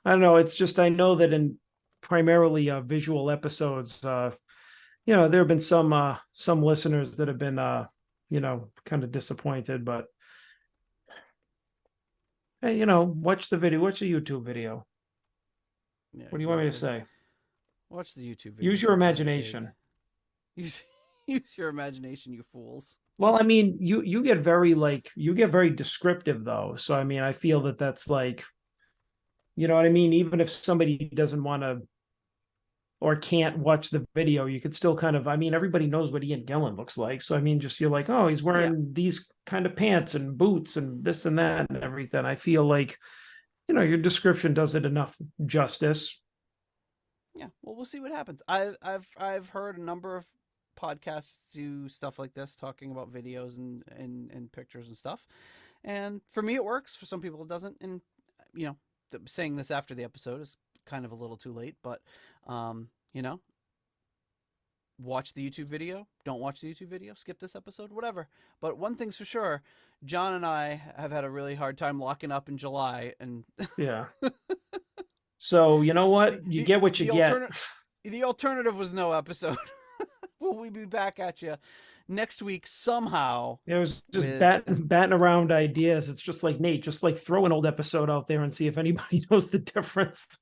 don't know. It's just I know that in primarily visual episodes, you know, there have been some listeners that have been you know, kind of disappointed, but hey, you know, watch the video, watch the YouTube video. Yeah, What do you want me to say? Watch the YouTube video. Use your imagination. Use your imagination, you fools. Well, I mean, you get very descriptive though. So I mean, I feel that that's like, you know what I mean? Even if somebody doesn't want to or can't watch the video, you could still kind of, I mean, everybody knows what Ian Gillan looks like. So I mean, just you're like, oh, he's wearing these kind of pants and boots and this and that and everything. I feel like, you know, your description does it enough justice. Yeah, well, we'll see what happens. I've heard a number of podcasts do stuff like this, talking about videos and pictures and stuff. And for me, it works. For some people, it doesn't. And you know, saying this after the episode is kind of a little too late. But you know, watch the YouTube video. Don't watch the YouTube video. Skip this episode. Whatever. But one thing's for sure, John and I have had a really hard time locking up in July. And Yeah. So you know what? You get what you get. The alternative was no episode. Will we be back at you next week somehow? It was just with- batting around ideas. It's just like Nate, just like throw an old episode out there and see if anybody knows the difference.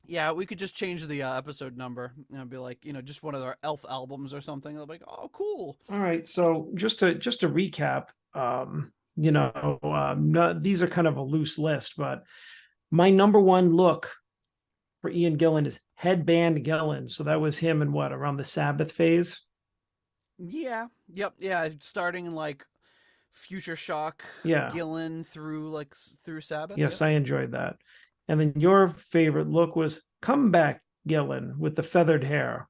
Yeah, we could just change the episode number and be like, just one of our Elf albums or something. They'll be like, oh, cool. All right. So just to recap, these are kind of a loose list, but my number one look for Ian Gillan is Headband Gillan. So that was him in what, around the Sabbath phase? Yeah. Yep. Yeah. Starting in like Future Shock, Yeah. Gillan through Sabbath. Yes, Yep. I enjoyed that. And then your favorite look was Comeback Gillan with the feathered hair.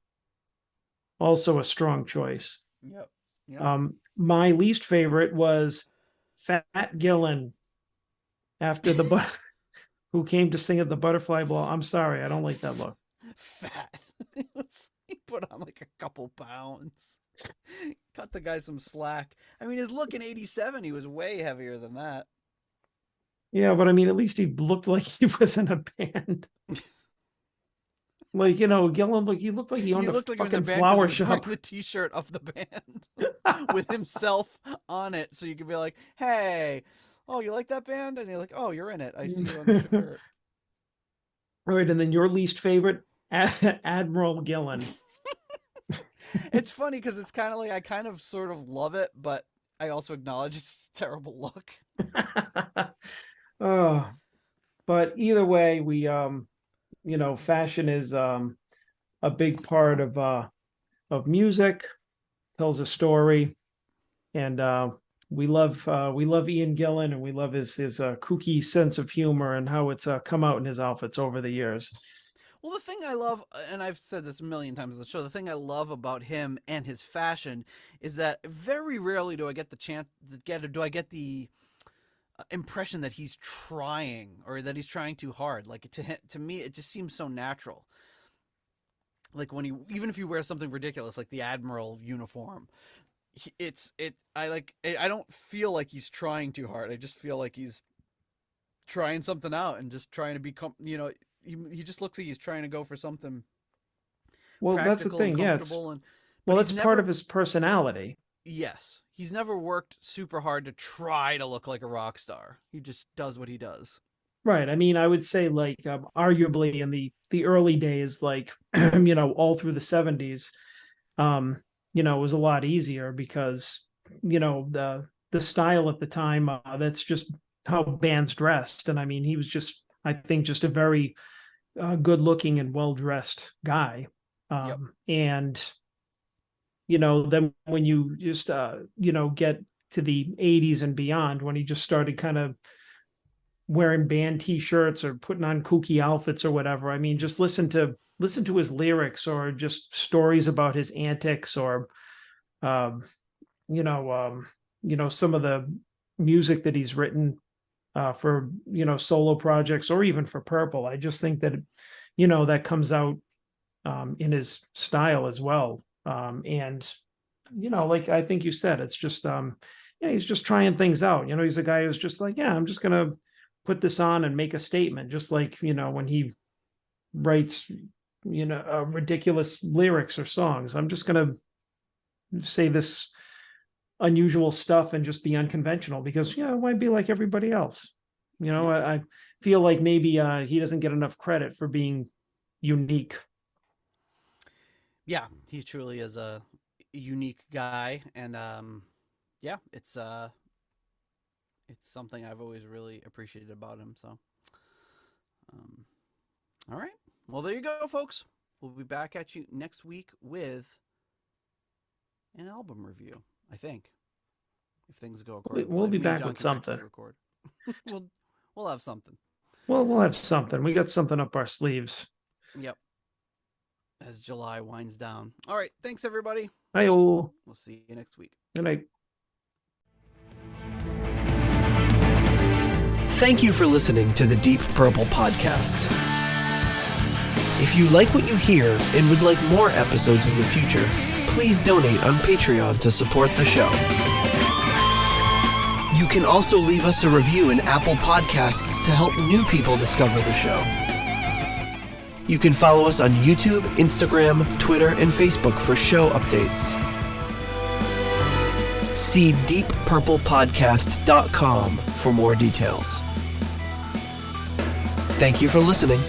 Also a strong choice. Yep. Yep. My least favorite was Fat Gillan after the who came to sing at the Butterfly Ball. I'm sorry, I don't like that look. Fat. He put on like a couple pounds. Cut the guy some slack. I mean, his look in '87, he was way heavier than that. Yeah, but I mean, at least he looked like he was in a band. Like, Gillan, he looked like he owned a looked like he was in a fucking band 'cause flower he was wearing shop. the T-shirt of the band with himself on it, so you could be like, "Hey, oh, you like that band?" And you're like, "Oh, you're in it. I see you on the shirt." All right, and then your least favorite, Admiral Gillan. It's funny because it's kind of like I kind of sort of love it, but I also acknowledge it's a terrible look. Oh, but either way, we fashion is a big part of music, tells a story, and we love Ian Gillan, and we love his kooky sense of humor and how it's come out in his outfits over the years. Well, the thing I love, and I've said this a million times on the show, the thing I love about him and his fashion is that very rarely do I get the chance do I get the impression that he's trying or that he's trying too hard. Like to me, it just seems so natural. Like when even if you wear something ridiculous like the Admiral uniform, I don't feel like he's trying too hard. I just feel like he's trying something out and just trying to become, he just looks like he's trying to go for something. Well, that's the thing. Yeah. That's part of his personality. Yes. He's never worked super hard to try to look like a rock star. He just does what he does. Right. I mean, I would say like arguably in the early days, like, all through the 70s, it was a lot easier because, the style at the time, that's just how bands dressed. And I mean, he was just, I think, just a very good looking and well-dressed guy. Yep. And, then when you just, get to the 80s and beyond, when he just started kind of wearing band t-shirts or putting on kooky outfits or whatever, I mean, just listen to his lyrics or just stories about his antics or, some of the music that he's written for, solo projects or even for Purple. I just think that, that comes out in his style as well. And, like I think you said, it's just, he's just trying things out. He's a guy who's just like, yeah, I'm just going to put this on and make a statement. Just like, when he writes, ridiculous lyrics or songs, I'm just going to say this unusual stuff and just be unconventional because, it might be like everybody else. I feel like maybe he doesn't get enough credit for being unique. Yeah, he truly is a unique guy, and it's something I've always really appreciated about him. So, all right, well, there you go, folks. We'll be back at you next week with an album review. I think if things go according, we'll be me and back John with can actually something. Record. we'll have something. Well, we'll have something. We got something up our sleeves. Yep. as July winds down. All right. Thanks, everybody. Hi-oh. We'll see you next week. Good night. Thank you for listening to the Deep Purple Podcast. If you like what you hear and would like more episodes in the future, please donate on Patreon to support the show. You can also leave us a review in Apple Podcasts to help new people discover the show. You can follow us on YouTube, Instagram, Twitter, and Facebook for show updates. See deeppurplepodcast.com for more details. Thank you for listening.